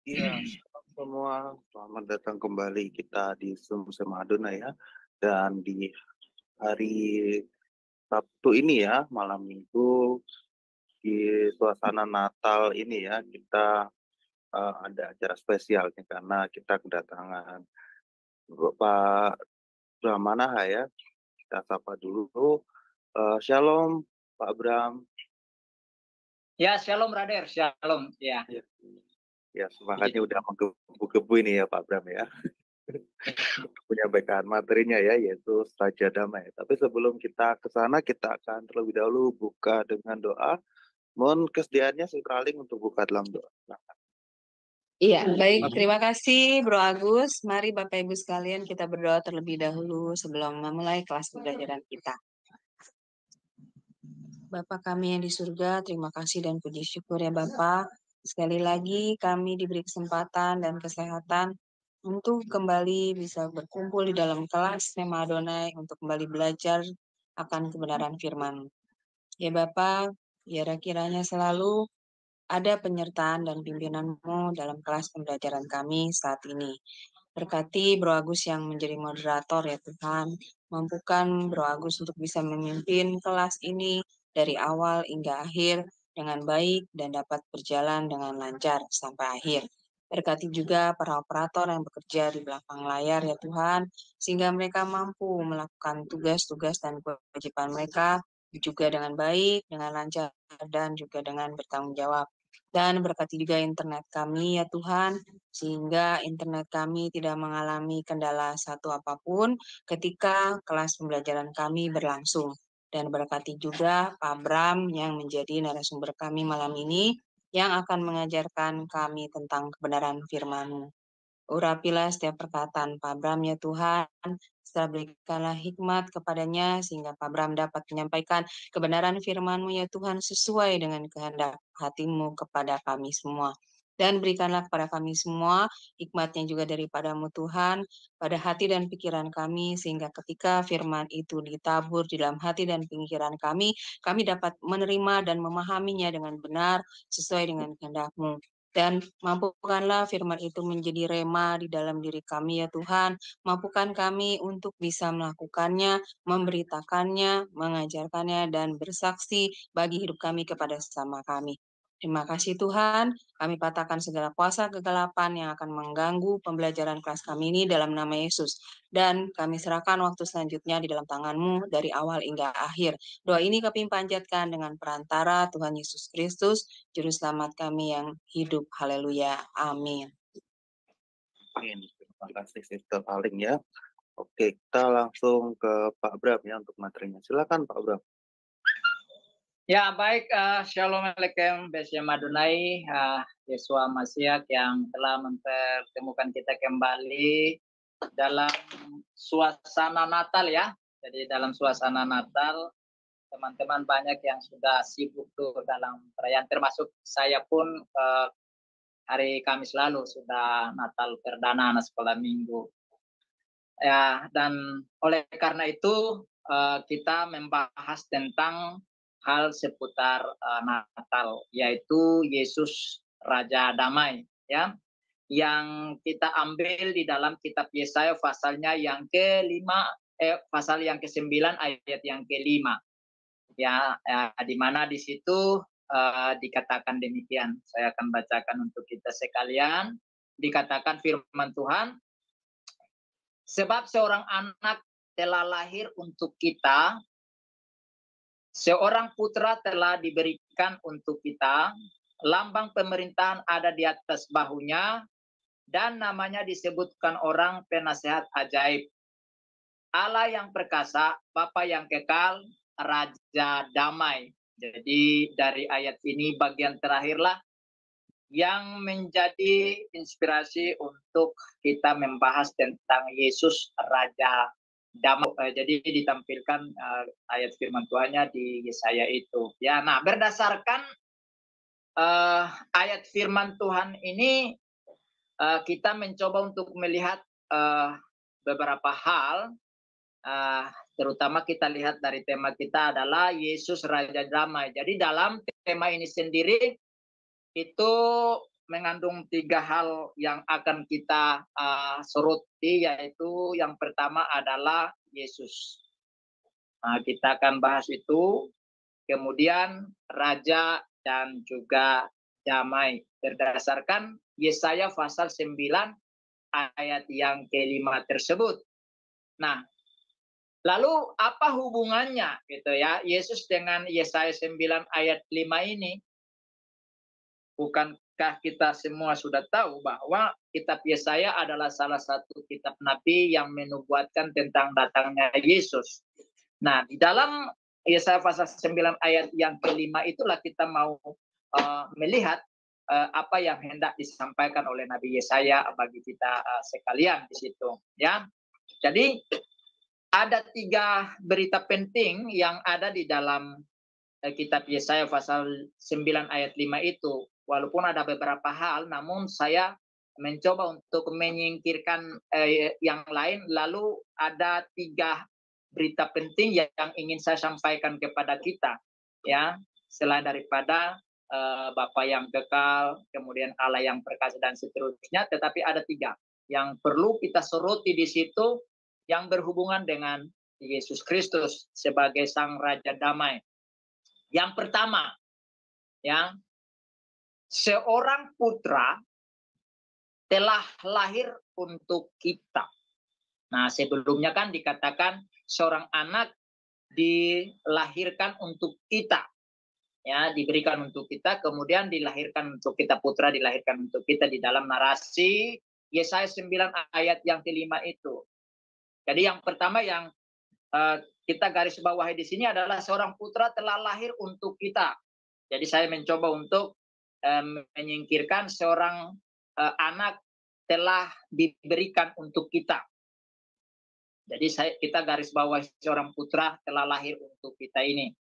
Iya, selamat semua. Selamat datang kembali kita di Sumse Maduna ya. Dan di hari Sabtu ini ya, malam Minggu di suasana Natal ini ya, kita ada acara spesial nih karena kita kedatangan Bapak Bramanaha ya. Kita sapa dulu. Shalom Pak Bram. Ya, shalom brother, shalom. Ya. Ya, ya semangatnya udah menggebu-gebu ini ya Pak Bram ya. Menyampaikan materinya ya, yaitu Raja Damai. Tapi sebelum kita ke sana, kita akan terlebih dahulu buka dengan doa. Mohon kesediaannya Sistraling untuk buka dalam doa. Nah, Iya, baik. Terima kasih Bro Agus. Mari Bapak Ibu sekalian kita berdoa terlebih dahulu sebelum memulai kelas pembelajaran kita. Bapa kami yang di surga, terima kasih dan puji syukur ya Bapak. Sekali lagi kami diberi kesempatan dan kesehatan untuk kembali bisa berkumpul di dalam kelas Nema Adonai untuk kembali belajar akan kebenaran firman. Ya Bapak, biar kiranya selalu ada penyertaan dan pimpinan-Mu dalam kelas pembelajaran kami saat ini. Berkati Bro Agus yang menjadi moderator ya Tuhan. Mampukan Bro Agus untuk bisa memimpin kelas ini dari awal hingga akhir dengan baik dan dapat berjalan dengan lancar sampai akhir. Berkati juga para operator yang bekerja di belakang layar ya Tuhan, sehingga mereka mampu melakukan tugas-tugas dan kewajiban mereka juga dengan baik, dengan lancar, dan juga dengan bertanggung jawab. Dan berkati juga internet kami ya Tuhan, sehingga internet kami tidak mengalami kendala satu apapun ketika kelas pembelajaran kami berlangsung. Dan berkati juga Pak Bram yang menjadi narasumber kami malam ini, yang akan mengajarkan kami tentang kebenaran firman-Mu. Urapilah setiap perkataan Pak Bram ya Tuhan, serta berikanlah hikmat kepadanya sehingga Pak Bram dapat menyampaikan kebenaran firman-Mu ya Tuhan sesuai dengan kehendak hati-Mu kepada kami semua. Dan berikanlah kepada kami semua hikmatnya juga daripadamu Tuhan pada hati dan pikiran kami sehingga ketika firman itu ditabur di dalam hati dan pikiran kami dapat menerima dan memahaminya dengan benar sesuai dengan kehendak-Mu. Dan mampukanlah firman itu menjadi rema di dalam diri kami ya Tuhan. Mampukan kami untuk bisa melakukannya, memberitakannya, mengajarkannya, dan bersaksi bagi hidup kami kepada sesama kami. Terima kasih Tuhan, kami patahkan segala kuasa kegelapan yang akan mengganggu pembelajaran kelas kami ini dalam nama Yesus. Dan kami serahkan waktu selanjutnya di dalam tangan-Mu dari awal hingga akhir. Doa ini kami panjatkan dengan perantara Tuhan Yesus Kristus, Juru Selamat kami yang hidup. Haleluya. Amin. amin. Terima kasih Sister Aling ya. Oke, kita langsung ke Pak Bram ya untuk materinya. Silakan Pak Bram. Ya, baik. Shalom Alaikum, Besya Madunai, Yesua Mashiach yang telah mempertemukan kita kembali dalam suasana Natal ya. Jadi dalam suasana Natal, teman-teman banyak yang sudah sibuk tuh dalam perayaan, termasuk saya pun hari Kamis lalu sudah Natal perdana anak sekolah minggu. Ya, dan oleh karena itu kita membahas tentang hal seputar Natal, yaitu Yesus Raja Damai, ya, yang kita ambil di dalam kitab Yesaya pasalnya yang pasal yang ke-9 ayat yang ke-5, ya, di mana di situ dikatakan demikian. Saya akan bacakan untuk kita sekalian. Dikatakan firman Tuhan, sebab seorang anak telah lahir untuk kita, seorang putra telah diberikan untuk kita, lambang pemerintahan ada di atas bahunya, dan namanya disebutkan orang penasehat ajaib, Allah yang perkasa, Bapa yang kekal, Raja Damai. Jadi dari ayat ini bagian terakhirlah yang menjadi inspirasi untuk kita membahas tentang Yesus Raja Damai. Jadi ditampilkan ayat firman Tuhannya di Yesaya itu. Ya, nah berdasarkan ayat firman Tuhan ini kita mencoba untuk melihat beberapa hal. Terutama kita lihat dari tema kita adalah Yesus Raja Damai. Jadi dalam tema ini sendiri itu mengandung 3 hal yang akan kita soroti, yaitu yang pertama adalah Yesus. Nah, kita akan bahas itu. Kemudian raja dan juga damai berdasarkan Yesaya pasal 9 ayat yang ke-5 tersebut. Nah, lalu apa hubungannya gitu ya Yesus dengan Yesaya 9 ayat 5 ini? Bukankah kita semua sudah tahu bahwa kitab Yesaya adalah salah satu kitab nabi yang menubuatkan tentang datangnya Yesus. Nah, di dalam Yesaya pasal 9 ayat yang ke-5 itulah kita mau melihat apa yang hendak disampaikan oleh Nabi Yesaya bagi kita sekalian di situ, ya. Jadi ada 3 berita penting yang ada di dalam kitab Yesaya pasal 9 ayat 5 itu. Walaupun ada beberapa hal, namun saya mencoba untuk menyingkirkan yang lain. Lalu ada 3 berita penting yang ingin saya sampaikan kepada kita, ya, selain daripada Bapa yang kekal, kemudian Allah yang perkasa dan seterusnya, tetapi ada 3 yang perlu kita soroti di situ yang berhubungan dengan Yesus Kristus sebagai Sang Raja Damai. Yang pertama, ya, seorang putra telah lahir untuk kita. Nah, sebelumnya kan dikatakan seorang anak dilahirkan untuk kita, ya, diberikan untuk kita, kemudian dilahirkan untuk kita, putra dilahirkan untuk kita di dalam narasi Yesaya 9 ayat yang ke-5 itu. Jadi yang pertama yang kita garis bawahi di sini adalah seorang putra telah lahir untuk kita. Jadi saya mencoba untuk menyingkirkan seorang anak telah diberikan untuk kita. Jadi kita garis bawahi seorang putra telah lahir untuk kita ini.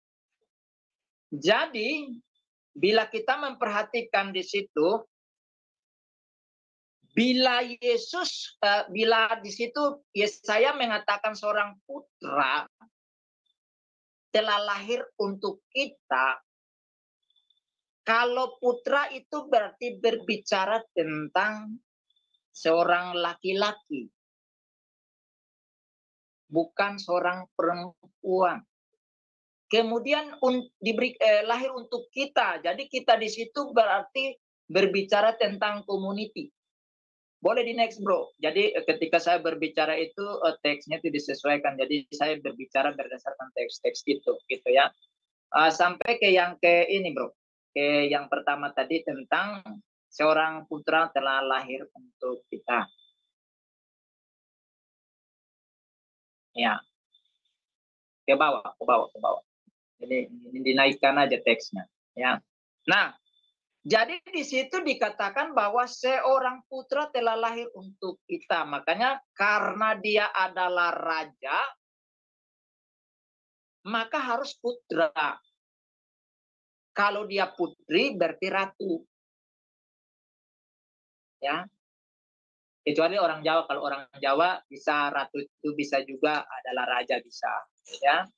Jadi bila kita memperhatikan di situ, bila Yesus, bila di situ Yesaya mengatakan seorang putra telah lahir untuk kita, kalau putra itu berarti berbicara tentang seorang laki-laki, bukan seorang perempuan. Kemudian lahir untuk kita, jadi kita di situ berarti berbicara tentang community. Boleh di next bro. Jadi ketika saya berbicara itu teksnya itu disesuaikan. Jadi saya berbicara berdasarkan teks-teks itu, gitu ya. Sampai ke yang ke ini bro. Ke yang pertama tadi tentang seorang putra telah lahir untuk kita. Ya. Ke bawah. Jadi dinaikkan aja teksnya, ya. Nah, jadi di situ dikatakan bahwa seorang putra telah lahir untuk kita. Makanya karena dia adalah raja, maka harus putra. Kalau dia putri berarti ratu. Ya. Kecuali orang Jawa, kalau orang Jawa bisa ratu itu bisa juga adalah raja bisa, ya.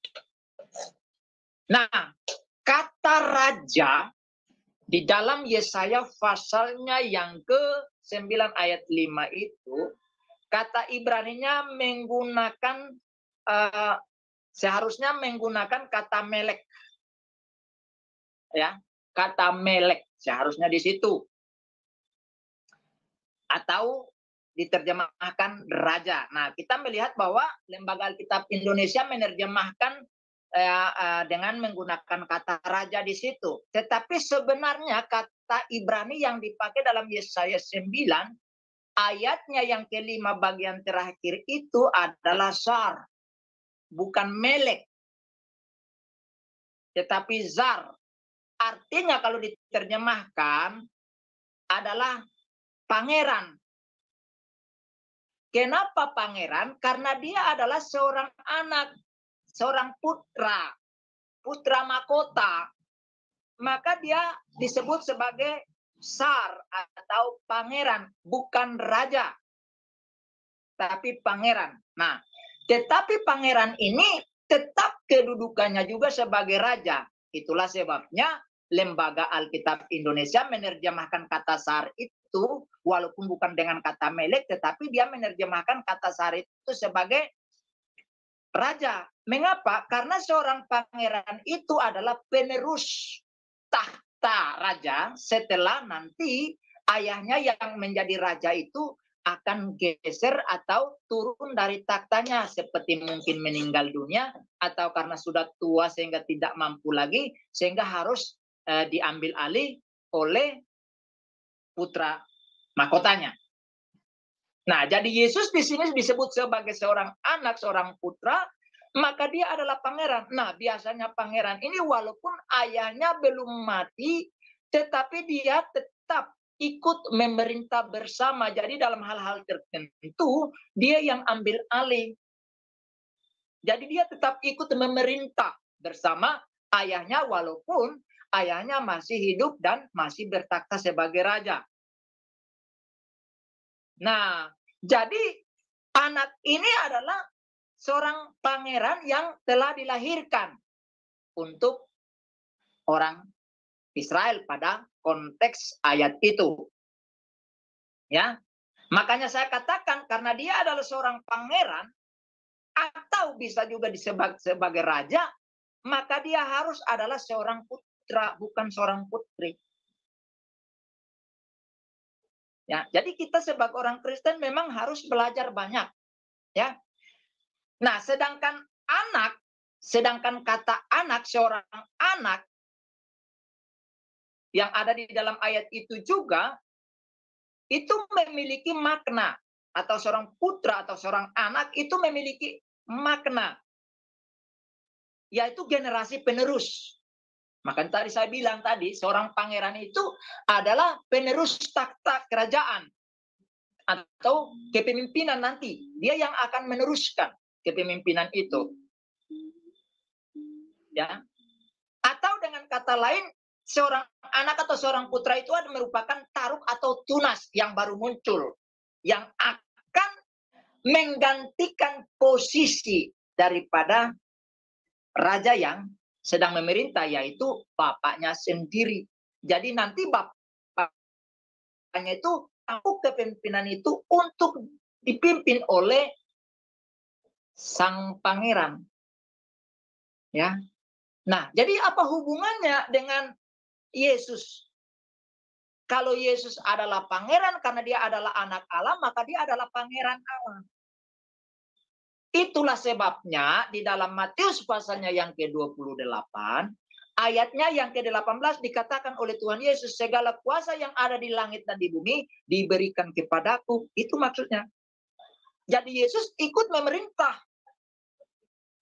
Nah, kata raja di dalam Yesaya pasalnya yang ke-9 ayat 5 itu, kata Ibraninya menggunakan, seharusnya menggunakan kata melek. Ya, kata melek seharusnya di situ. Atau diterjemahkan raja. Nah, kita melihat bahwa Lembaga Alkitab Indonesia menerjemahkan dengan menggunakan kata raja di situ. Tetapi sebenarnya kata Ibrani yang dipakai dalam Yesaya 9 ayatnya yang ke-5 bagian terakhir itu adalah zar, bukan melek, tetapi zar. Artinya kalau diterjemahkan adalah pangeran. Kenapa pangeran? Karena dia adalah seorang anak, seorang putra, putra mahkota. Maka dia disebut sebagai zar atau pangeran, bukan raja, tapi pangeran. Nah, tetapi pangeran ini tetap kedudukannya juga sebagai raja. Itulah sebabnya Lembaga Alkitab Indonesia menerjemahkan kata sar itu, walaupun bukan dengan kata melek, tetapi dia menerjemahkan kata sar itu sebagai raja. Mengapa? Karena seorang pangeran itu adalah penerus tahta raja setelah nanti ayahnya yang menjadi raja itu akan geser atau turun dari taktanya, seperti mungkin meninggal dunia atau karena sudah tua sehingga tidak mampu lagi, sehingga harus diambil alih oleh putra mahkotanya. Nah, jadi Yesus di sini disebut sebagai seorang anak, seorang putra, maka dia adalah pangeran. Nah, biasanya pangeran ini walaupun ayahnya belum mati, tetapi dia tetap ikut memerintah bersama. Jadi dalam hal-hal tertentu, dia yang ambil alih. Jadi dia tetap ikut memerintah bersama ayahnya walaupun ayahnya masih hidup dan masih bertakhta sebagai raja. Nah, jadi anak ini adalah seorang pangeran yang telah dilahirkan untuk orang Israel pada konteks ayat itu. Ya. Makanya saya katakan karena dia adalah seorang pangeran atau bisa juga disebut sebagai raja, maka dia harus adalah seorang putra, bukan seorang putri. Ya, jadi kita sebagai orang Kristen memang harus belajar banyak, ya. Nah, sedangkan kata anak, seorang anak yang ada di dalam ayat itu juga itu memiliki makna, atau seorang putra atau seorang anak itu memiliki makna, yaitu generasi penerus. Maka tadi saya bilang tadi, seorang pangeran itu adalah penerus takhta kerajaan atau kepemimpinan nanti. Dia yang akan meneruskan kepemimpinan itu. Ya. Atau dengan kata lain, seorang anak atau seorang putra itu merupakan taruk atau tunas yang baru muncul, yang akan menggantikan posisi daripada raja yang sedang memerintah, yaitu bapaknya sendiri. Jadi nanti bapaknya itu tahu kepemimpinan itu untuk dipimpin oleh sang pangeran. Ya. Nah, jadi apa hubungannya dengan Yesus? Kalau Yesus adalah pangeran karena dia adalah anak Allah, maka dia adalah pangeran Allah. Itulah sebabnya di dalam Matius pasalnya yang ke-28, ayatnya yang ke-18 dikatakan oleh Tuhan Yesus, segala kuasa yang ada di langit dan di bumi diberikan kepadaku. Itu maksudnya. Jadi Yesus ikut memerintah.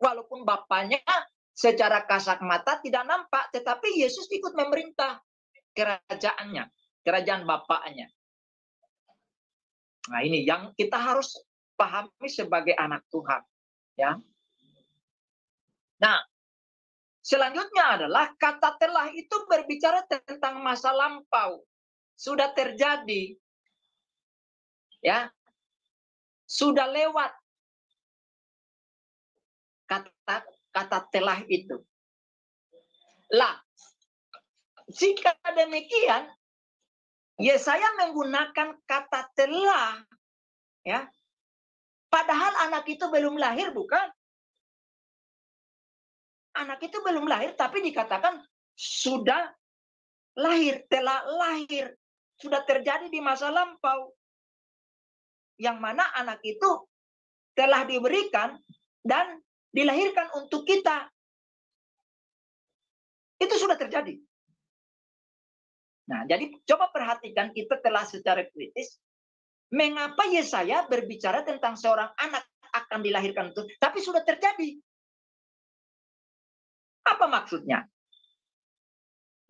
Walaupun Bapaknya secara kasat mata tidak nampak, tetapi Yesus ikut memerintah kerajaannya, kerajaan Bapaknya. Nah, ini yang kita harus pahami sebagai anak Tuhan, ya. Nah, selanjutnya adalah kata telah itu berbicara tentang masa lampau, sudah terjadi, ya, sudah lewat. Kata telah itu. Lah, jika demikian, Yesaya menggunakan kata telah, ya. Padahal anak itu belum lahir, bukan? Anak itu belum lahir, tapi dikatakan sudah lahir, telah lahir, sudah terjadi di masa lampau. Yang mana anak itu telah diberikan dan dilahirkan untuk kita. Itu sudah terjadi. Nah, jadi coba perhatikan kita telah secara kritis. Mengapa Yesaya berbicara tentang seorang anak akan dilahirkan itu, tapi sudah terjadi? Apa maksudnya?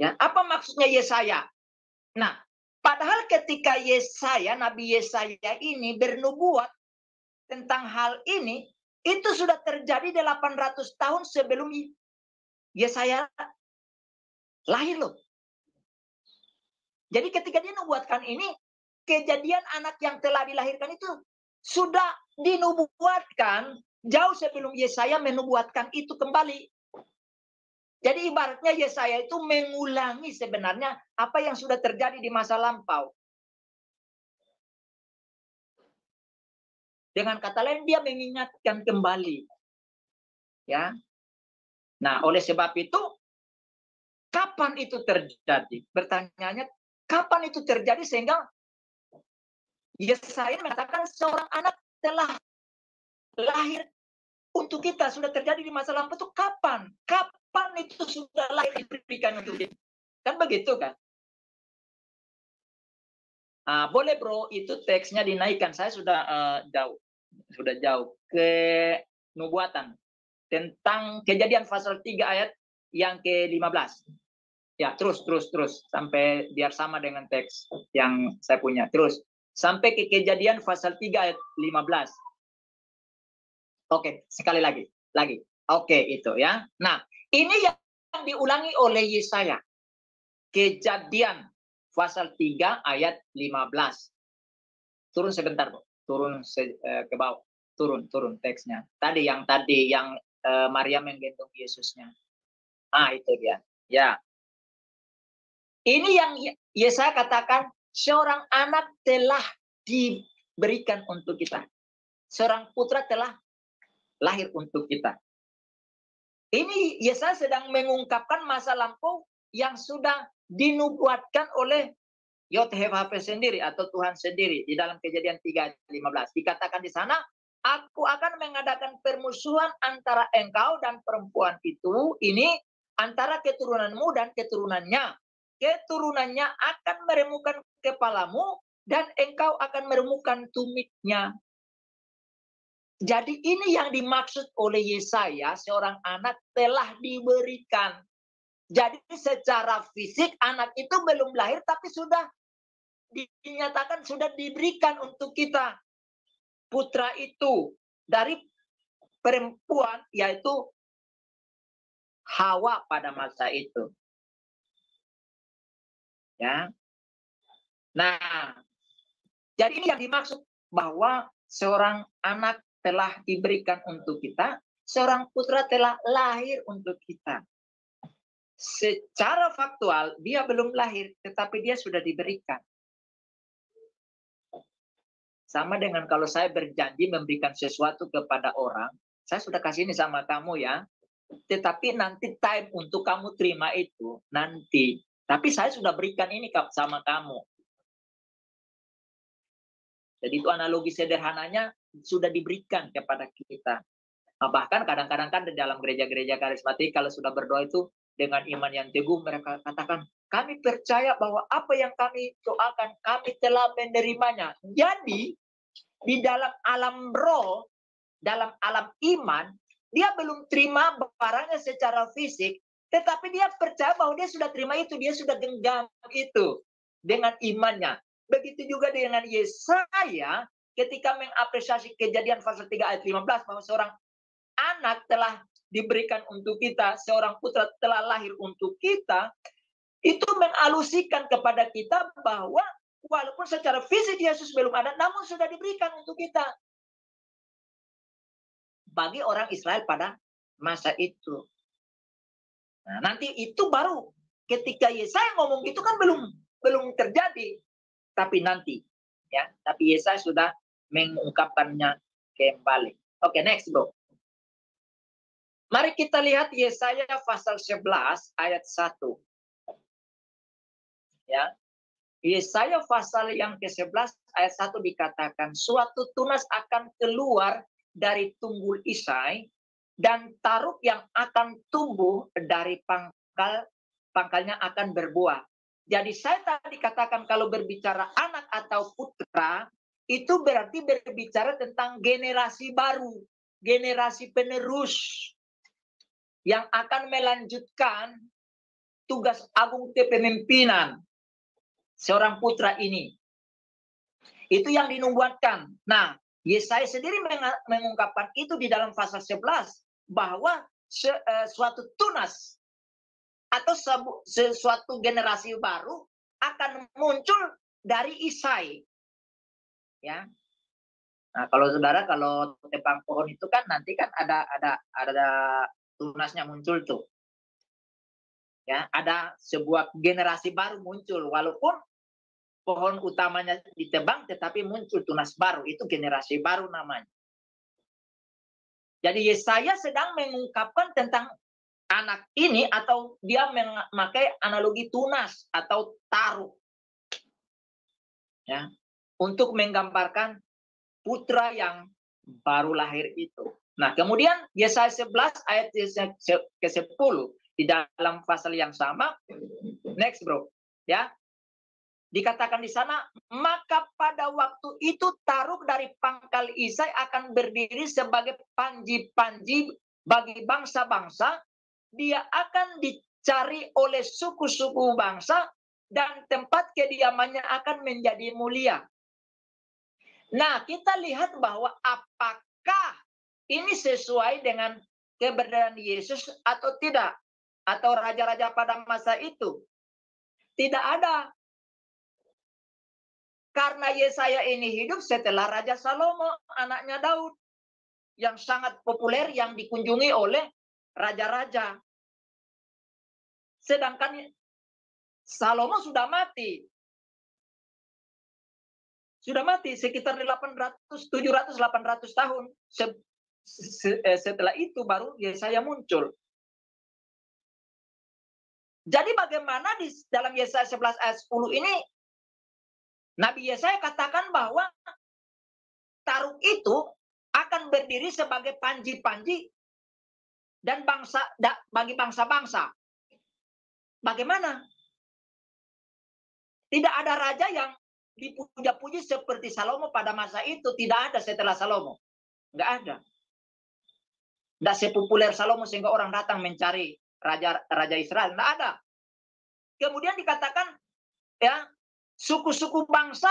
Ya, apa maksudnya Yesaya? Nah, padahal ketika Yesaya, Nabi Yesaya ini bernubuat tentang hal ini, itu sudah terjadi 800 tahun sebelum Yesaya lahir loh. Jadi ketika dia nubuatkan ini, kejadian anak yang telah dilahirkan itu sudah dinubuatkan jauh sebelum Yesaya menubuatkan itu kembali. Jadi ibaratnya Yesaya itu mengulangi sebenarnya apa yang sudah terjadi di masa lampau. Dengan kata lain dia mengingatkan kembali. Ya. Nah, oleh sebab itu kapan itu terjadi? Pertanyaannya, kapan itu terjadi sehingga Yesaya mengatakan seorang anak telah lahir untuk kita, sudah terjadi di masa lampau itu kapan? Kapan itu sudah lahir diberikan untuk kita? Kan begitu kan? Boleh bro, itu teksnya dinaikkan. Saya sudah jauh ke nubuatan tentang Kejadian pasal 3 ayat yang ke-15. Ya, terus sampai biar sama dengan teks yang saya punya. Terus sampai ke Kejadian pasal 3 ayat 15. Oke, sekali lagi. Oke, itu ya. Nah, ini yang diulangi oleh Yesaya. Kejadian pasal 3 ayat 15. Turun sebentar, Bu. Turun ke bawah. Turun teksnya. Tadi yang Maria menggendong Yesusnya. Itu dia. Ya. Ini yang Yesaya katakan, seorang anak telah diberikan untuk kita. Seorang putra telah lahir untuk kita. Ini Yesaya sedang mengungkapkan masa lampau yang sudah dinubuatkan oleh YHWH sendiri atau Tuhan sendiri di dalam Kejadian 3:15. Dikatakan di sana, aku akan mengadakan permusuhan antara engkau dan perempuan itu, ini antara keturunanmu dan keturunannya. Keturunannya akan meremukkan kepalamu dan engkau akan meremukkan tumitnya. Jadi ini yang dimaksud oleh Yesaya, seorang anak telah diberikan. Jadi secara fisik anak itu belum lahir tapi sudah dinyatakan sudah diberikan untuk kita. Putra itu dari perempuan yaitu Hawa pada masa itu. Ya. Nah, jadi ini yang dimaksud bahwa seorang anak telah diberikan untuk kita, seorang putra telah lahir untuk kita. Secara faktual dia belum lahir, tetapi dia sudah diberikan. Sama dengan kalau saya berjanji memberikan sesuatu kepada orang, saya sudah kasih ini sama kamu ya, tetapi nanti time untuk kamu terima itu nanti. Tapi saya sudah berikan ini sama kamu. Jadi itu analogi sederhananya sudah diberikan kepada kita. Nah, bahkan kadang-kadang kan di dalam gereja-gereja karismatik kalau sudah berdoa itu dengan iman yang teguh mereka katakan, kami percaya bahwa apa yang kami doakan kami telah menerimanya. Jadi di dalam alam roh, dalam alam iman, dia belum terima barangnya secara fisik, tetapi dia percaya bahwa dia sudah terima itu, dia sudah genggam itu dengan imannya. Begitu juga dengan Yesaya ketika mengapresiasi Kejadian pasal 3 ayat 15 bahwa seorang anak telah diberikan untuk kita, seorang putra telah lahir untuk kita, itu mengalusikan kepada kita bahwa walaupun secara fisik Yesus belum ada, namun sudah diberikan untuk kita. Bagi orang Israel pada masa itu. Nah, nanti itu baru ketika Yesaya ngomong itu kan belum terjadi. Tapi nanti, ya. Tapi Yesaya sudah mengungkapkannya kembali. Oke, next, bro. Mari kita lihat Yesaya pasal 11 ayat 1. Ya. Yesaya pasal yang ke-11 ayat 1 dikatakan, suatu tunas akan keluar dari tunggul Isai dan taruk yang akan tumbuh dari pangkalnya akan berbuah. Jadi saya tadi katakan kalau berbicara anak atau putra, itu berarti berbicara tentang generasi baru, generasi penerus yang akan melanjutkan tugas agung kepemimpinan seorang putra ini. Itu yang dinubuatkan. Nah, Yesaya sendiri mengungkapkan itu di dalam pasal 11 bahwa suatu tunas atau sesuatu generasi baru akan muncul dari Isai. Ya. Nah, kalau tebang pohon itu kan nanti kan ada tunasnya muncul tuh. Ya, ada sebuah generasi baru muncul, walaupun pohon utamanya ditebang, tetapi muncul tunas baru. Itu generasi baru namanya. Jadi Yesaya sedang mengungkapkan tentang anak ini, atau dia memakai analogi tunas atau taruh. Ya, untuk menggambarkan putra yang baru lahir itu. Nah, kemudian Yesaya 11 ayat ke-10 di dalam pasal yang sama. Next, bro. Ya. Dikatakan di sana, maka pada waktu itu taruk dari pangkal Isai akan berdiri sebagai panji-panji bagi bangsa-bangsa. Dia akan dicari oleh suku-suku bangsa dan tempat kediamannya akan menjadi mulia. Nah, kita lihat bahwa apakah ini sesuai dengan keberadaan Yesus atau tidak? Atau raja-raja pada masa itu? Tidak ada. Karena Yesaya ini hidup setelah Raja Salomo, anaknya Daud. Yang sangat populer, yang dikunjungi oleh raja-raja. Sedangkan Salomo sudah mati. Sudah mati sekitar 700-800 tahun. Setelah itu baru Yesaya muncul. Jadi bagaimana di dalam Yesaya 11 ayat 10 ini, Nabi Yesaya katakan bahwa taruk itu akan berdiri sebagai panji-panji dan bagi bangsa-bangsa. Bagaimana? Tidak ada raja yang dipuja-puji seperti Salomo pada masa itu. Tidak ada setelah Salomo. Nggak ada. Nggak sepopuler Salomo sehingga orang datang mencari raja Israel. Nggak ada. Kemudian dikatakan, ya, suku-suku bangsa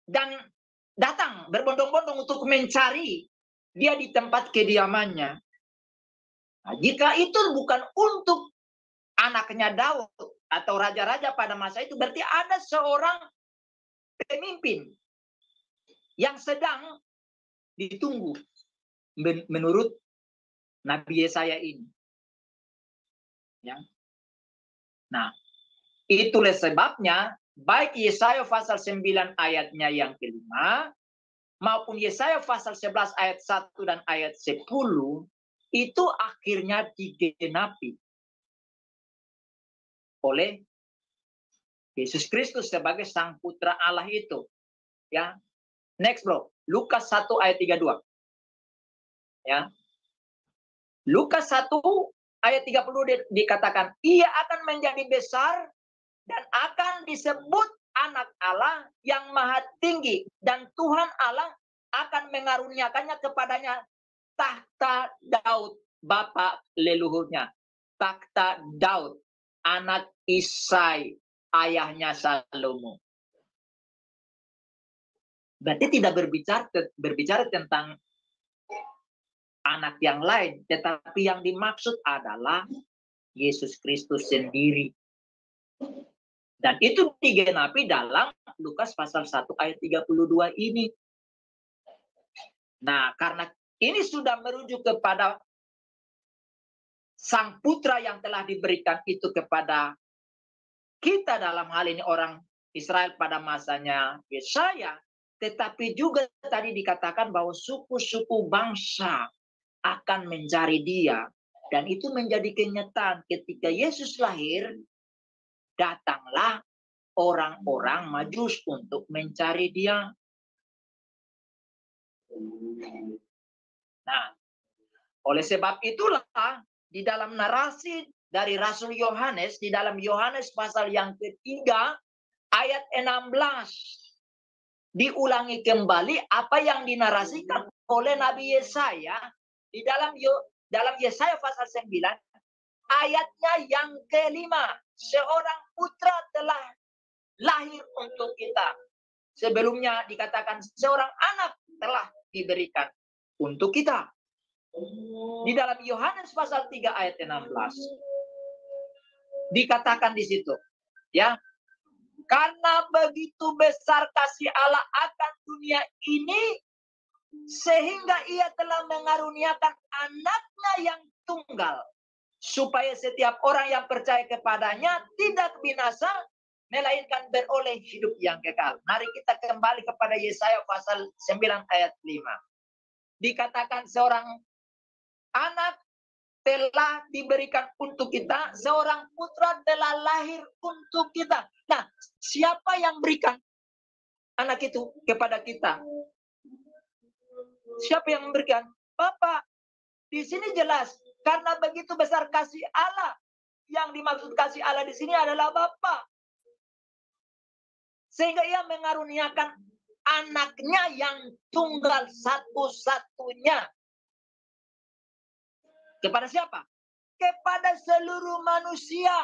dan datang berbondong-bondong untuk mencari dia di tempat kediamannya. Nah, jika itu bukan untuk anaknya Daud atau raja-raja pada masa itu, berarti ada seorang pemimpin yang sedang ditunggu menurut Nabi Yesaya ini. Ya. Nah, itulah sebabnya baik Yesaya pasal 9 ayatnya yang kelima maupun Yesaya pasal 11 ayat 1 dan ayat 10 itu akhirnya digenapi oleh Yesus Kristus sebagai Sang Putra Allah itu. Ya. Next, bro. Lukas 1 ayat 32. Ya. Lukas 1 ayat 30 dikatakan, ia akan menjadi besar dan akan disebut anak Allah yang maha tinggi, dan Tuhan Allah akan mengaruniakannya kepadanya takhta Daud bapa leluhurnya. Takhta Daud, anak Isai, ayahnya Salomo. Berarti tidak berbicara tentang anak yang lain, tetapi yang dimaksud adalah Yesus Kristus sendiri. Dan itu digenapi dalam Lukas pasal 1 ayat 32 ini. Nah, karena ini sudah merujuk kepada Sang Putra yang telah diberikan itu kepada kita, dalam hal ini orang Israel pada masanya Yesaya, tetapi juga tadi dikatakan bahwa suku-suku bangsa akan mencari dia. Dan itu menjadi kenyataan ketika Yesus lahir, datanglah orang-orang Majus untuk mencari dia. Nah, oleh sebab itulah di dalam narasi dari Rasul Yohanes, di dalam Yohanes pasal yang ketiga, ayat 16, diulangi kembali apa yang dinarasikan oleh Nabi Yesaya di dalam Yesaya pasal 9, ayatnya yang kelima. Seorang putra telah lahir untuk kita. Sebelumnya dikatakan seorang anak telah diberikan untuk kita. Di dalam Yohanes pasal 3 ayat 16 dikatakan di situ, ya, karena begitu besar kasih Allah akan dunia ini sehingga ia telah mengaruniakan anaknya yang tunggal, supaya setiap orang yang percaya kepadanya tidak binasa, melainkan beroleh hidup yang kekal. Mari kita kembali kepada Yesaya pasal 9 ayat 5. Dikatakan seorang anak telah diberikan untuk kita, seorang putra telah lahir untuk kita. Nah, siapa yang berikan anak itu kepada kita? Siapa yang memberikan? Bapa. Di sini jelas, karena begitu besar kasih Allah. Yang dimaksud kasih Allah di sini adalah Bapa. Sehingga ia mengaruniakan anaknya yang tunggal satu-satunya. Kepada siapa? Kepada seluruh manusia.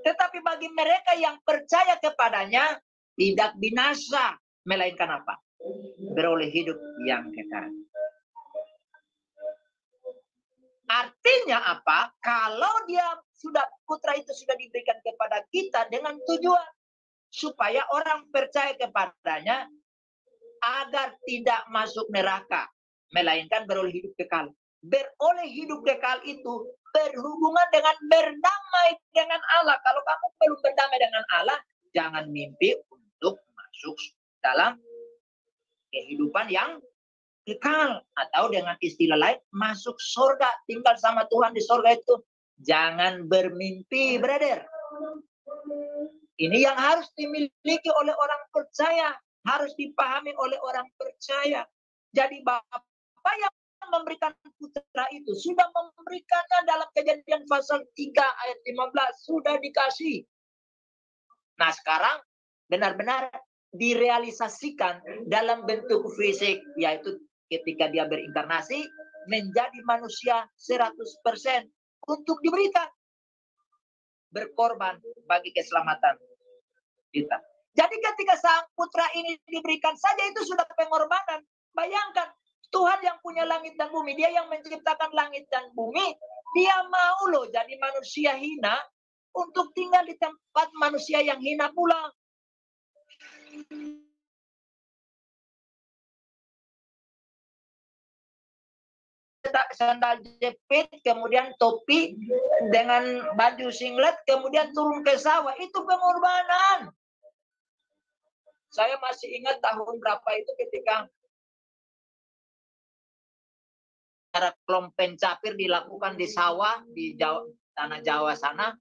Tetapi bagi mereka yang percaya kepadanya, tidak binasa, melainkan apa? Beroleh hidup yang kekal. Artinya apa? Kalau putra itu sudah diberikan kepada kita dengan tujuan supaya orang percaya kepadanya agar tidak masuk neraka, melainkan beroleh hidup kekal. Beroleh hidup kekal itu berhubungan dengan berdamai dengan Allah. Kalau kamu belum berdamai dengan Allah, jangan mimpi untuk masuk dalam kehidupan yang kekal, atau dengan istilah lain masuk surga, tinggal sama Tuhan di surga itu. Jangan bermimpi, brother. Ini yang harus dimiliki oleh orang percaya, harus dipahami oleh orang percaya. Jadi Bapa yang memberikan putra itu sudah memberikannya dalam Kejadian pasal 3 ayat 15, sudah dikasih. Nah, sekarang benar-benar direalisasikan dalam bentuk fisik, yaitu ketika dia berinkarnasi menjadi manusia 100% untuk diberikan berkorban bagi keselamatan kita. Jadi ketika sang putra ini diberikan saja itu sudah pengorbanan. Bayangkan, Tuhan yang punya langit dan bumi, dia yang menciptakan langit dan bumi, dia mau loh jadi manusia hina untuk tinggal di tempat manusia yang hina pula. Sandal jepit, kemudian topi dengan baju singlet, kemudian turun ke sawah. Itu pengorbanan. Saya masih ingat tahun berapa itu ketika cara kelompen capir dilakukan di sawah di Jawa, tanah Jawa sana.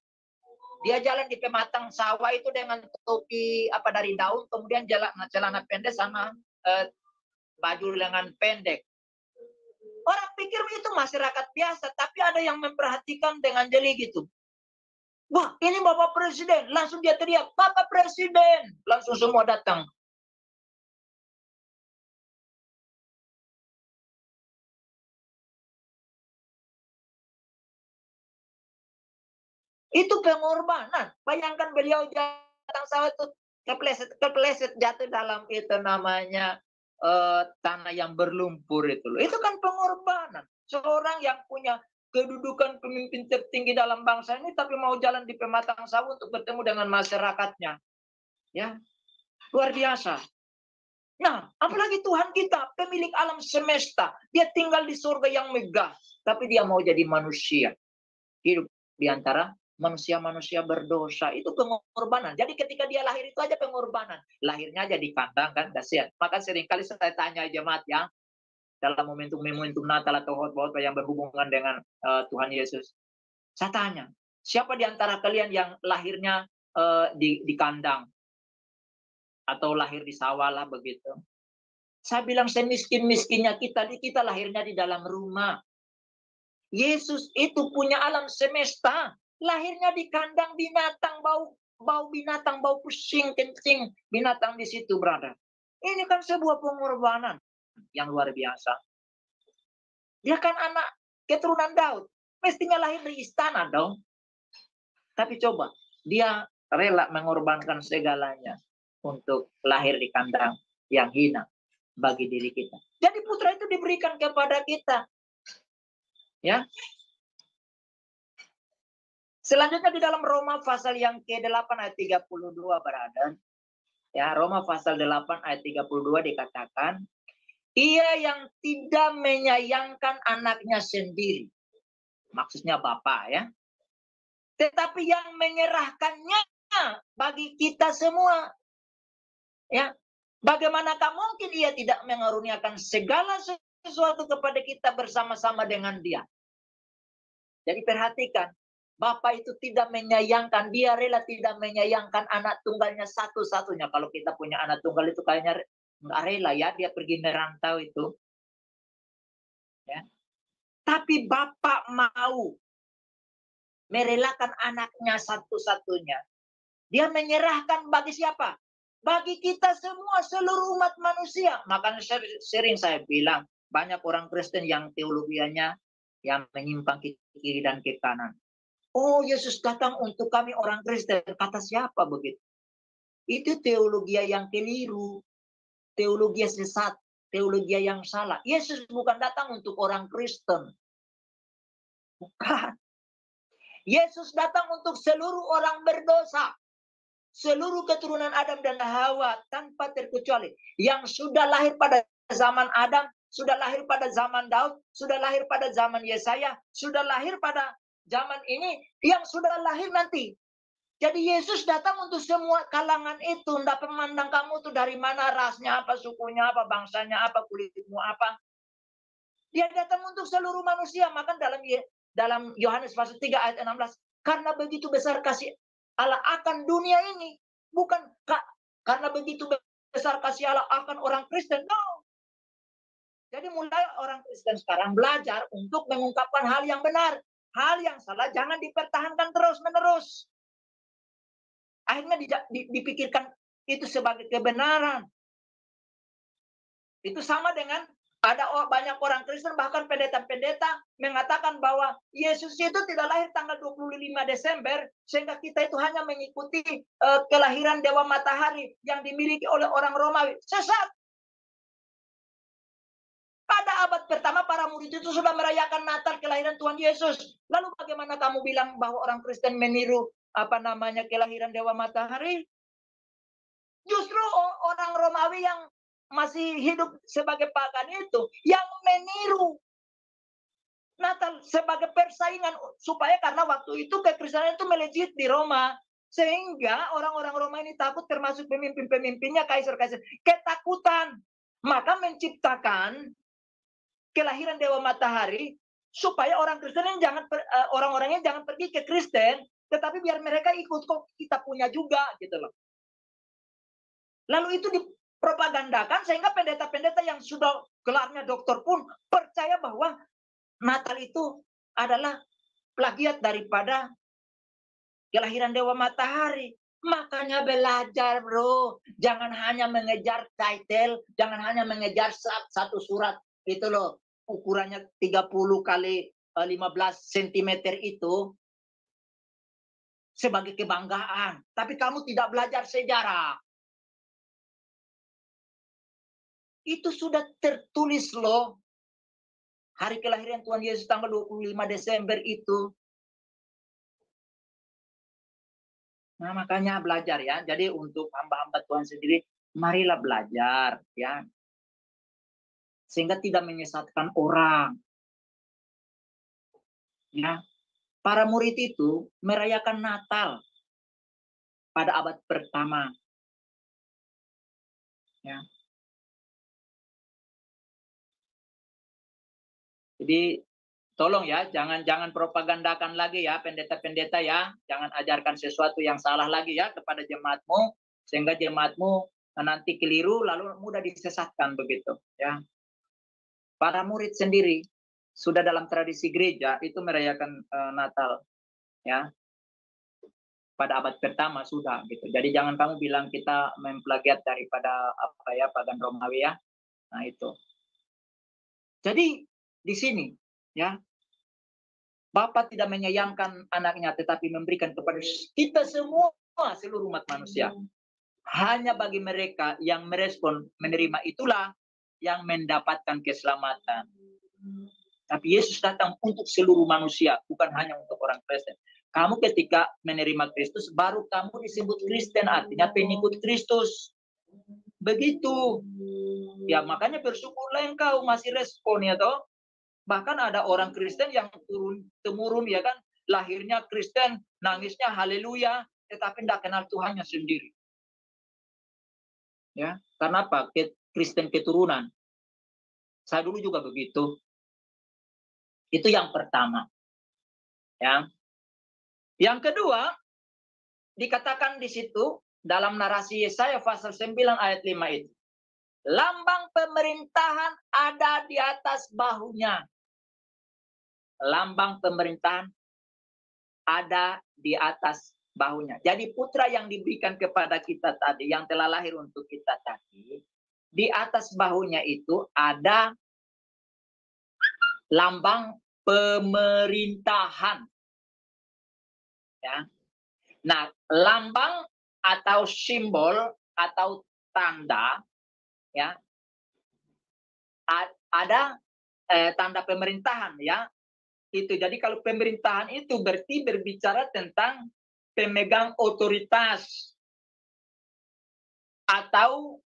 Dia jalan di pematang sawah itu dengan topi dari daun, kemudian celana pendek sama baju lengan pendek. Orang pikir itu masyarakat biasa, tapi ada yang memperhatikan dengan jeli gitu. Wah, ini Bapak Presiden. Langsung dia teriak, Bapak Presiden. Langsung semua datang. Itu pengorbanan. Bayangkan beliau datang sawah itu kepleset jatuh dalam itu namanya tanah yang berlumpur itu loh. Itu kan pengorbanan. Seorang yang punya kedudukan pemimpin tertinggi dalam bangsa ini tapi mau jalan di pematang sawah untuk bertemu dengan masyarakatnya. Ya. Luar biasa. Nah, apalagi Tuhan kita, pemilik alam semesta. Dia tinggal di surga yang megah, tapi dia mau jadi manusia. Hidup di antara manusia-manusia berdosa, itu pengorbanan. Jadi ketika dia lahir itu aja pengorbanan. Lahirnya aja di kandang kan, kasihan. Maka seringkali saya tanya jemaat ya, dalam momentum Natal atau khotbah yang berhubungan dengan Tuhan Yesus. Saya tanya, siapa di antara kalian yang lahirnya di kandang? Atau lahir di sawah lah begitu. Saya bilang semiskin-miskinnya kita lahirnya di dalam rumah. Yesus itu punya alam semesta. Lahirnya di kandang binatang, bau binatang, bau pusing, kencing binatang di situ, brother. Ini kan sebuah pengorbanan yang luar biasa. Dia kan anak keturunan Daud. Mestinya lahir di istana dong. Tapi coba, dia rela mengorbankan segalanya untuk lahir di kandang yang hina bagi diri kita. Jadi putra itu diberikan kepada kita. Ya. Selanjutnya di dalam Roma pasal yang ke-8 ayat 32 berada. Ya, Roma pasal 8 ayat 32 dikatakan, ia yang tidak menyayangkan anaknya sendiri, Maksudnya Bapa ya. Tetapi yang menyerahkannya bagi kita semua. Ya. Bagaimanakah mungkin Ia tidak mengaruniakan segala sesuatu kepada kita bersama-sama dengan Dia? Jadi perhatikan, Bapa itu tidak menyayangkan, Dia rela tidak menyayangkan anak tunggalnya satu-satunya. Kalau kita punya anak tunggal itu kayaknya nggak rela ya, dia pergi merantau itu. Ya. Tapi Bapa mau merelakan anaknya satu-satunya. Dia menyerahkan bagi siapa? Bagi kita semua, seluruh umat manusia. Makanya sering saya bilang, banyak orang Kristen yang teologianya yang menyimpang ke kiri dan ke kanan. Oh, Yesus datang untuk kami orang Kristen. Kata siapa begitu? Itu teologi yang keliru. Teologi sesat. Teologi yang salah. Yesus bukan datang untuk orang Kristen. Bukan. Yesus datang untuk seluruh orang berdosa. Seluruh keturunan Adam dan Hawa tanpa terkecuali. Yang sudah lahir pada zaman Adam, sudah lahir pada zaman Daud, sudah lahir pada zaman Yesaya, sudah lahir pada zaman ini, yang sudah lahir nanti. Jadi Yesus datang untuk semua kalangan itu. Tidak memandang kamu tuh dari mana, rasnya apa, sukunya apa, bangsanya apa, kulitmu apa. Dia datang untuk seluruh manusia. Maka dalam Yohanes pasal 3 ayat 16. Karena begitu besar kasih Allah akan dunia ini. Bukan karena begitu besar kasih Allah akan orang Kristen. No. Jadi mulai orang Kristen sekarang belajar untuk mengungkapkan hal yang benar. Hal yang salah jangan dipertahankan terus-menerus. Akhirnya dipikirkan itu sebagai kebenaran. Itu sama dengan ada banyak orang Kristen, bahkan pendeta-pendeta mengatakan bahwa Yesus itu tidak lahir tanggal 25 Desember, sehingga kita itu hanya mengikuti kelahiran Dewa Matahari yang dimiliki oleh orang Romawi. Sesat. Pada abad pertama, para murid itu sudah merayakan Natal kelahiran Tuhan Yesus. Lalu bagaimana kamu bilang bahwa orang Kristen meniru kelahiran Dewa Matahari? Justru orang Romawi yang masih hidup sebagai pagan itu yang meniru Natal sebagai persaingan, supaya karena waktu itu kekristenan itu melejit di Roma, sehingga orang-orang Roma ini takut, termasuk pemimpin-pemimpinnya, kaisar-kaisar, ketakutan, maka menciptakan kelahiran Dewa Matahari supaya orang Kristen orang-orangnya jangan pergi ke Kristen, tetapi biar mereka ikut, kok kita punya juga gitu loh. Lalu itu dipropagandakan sehingga pendeta-pendeta yang sudah gelarnya doktor pun percaya bahwa Natal itu adalah plagiat daripada kelahiran Dewa Matahari. Makanya belajar, bro. Jangan hanya mengejar title, jangan hanya mengejar satu surat itu loh. Ukurannya 30 kali 15 cm itu sebagai kebanggaan. Tapi kamu tidak belajar sejarah. Itu sudah tertulis loh. Hari kelahiran Tuhan Yesus tanggal 25 Desember itu. Nah, makanya belajar ya. Jadi untuk hamba-hamba Tuhan sendiri, marilah belajar ya. Sehingga tidak menyesatkan orang. Ya. Para murid itu merayakan Natal pada abad pertama. Ya. Jadi tolong ya, jangan propagandakan lagi ya pendeta-pendeta ya, jangan ajarkan sesuatu yang salah lagi ya kepada jemaatmu, sehingga jemaatmu nanti keliru lalu mudah disesatkan begitu ya. Para murid sendiri sudah dalam tradisi gereja itu merayakan Natal ya. Pada abad pertama sudah gitu. Jadi jangan kamu bilang kita memplagiat daripada pagan Romawi ya. Nah itu. Jadi di sini ya, Bapa tidak menyayangkan anaknya, tetapi memberikan kepada kita semua, seluruh umat manusia. Hanya bagi mereka yang merespon menerima itulah yang mendapatkan keselamatan. Tapi Yesus datang untuk seluruh manusia, bukan hanya untuk orang Kristen. Kamu ketika menerima Kristus, baru kamu disebut Kristen, artinya pengikut Kristus. Begitu. Ya makanya bersyukurlah engkau masih respon ya toh. Bahkan ada orang Kristen yang turun-temurun, ya kan, lahirnya Kristen, nangisnya haleluya, tetapi tidak kenal Tuhannya sendiri. Ya, karena apa? Kristen keturunan. Saya dulu juga begitu. Itu yang pertama. Ya. Yang kedua, dikatakan di situ dalam narasi Yesaya pasal 9 ayat 5 itu. Lambang pemerintahan ada di atas bahunya. Lambang pemerintahan ada di atas bahunya. Jadi putra yang diberikan kepada kita tadi, yang telah lahir untuk kita tadi, di atas bahunya itu ada lambang pemerintahan. Ya. Nah, lambang atau simbol atau tanda, ya, ada tanda pemerintahan, ya. Itu jadi kalau pemerintahan itu berarti berbicara tentang pemegang otoritas atau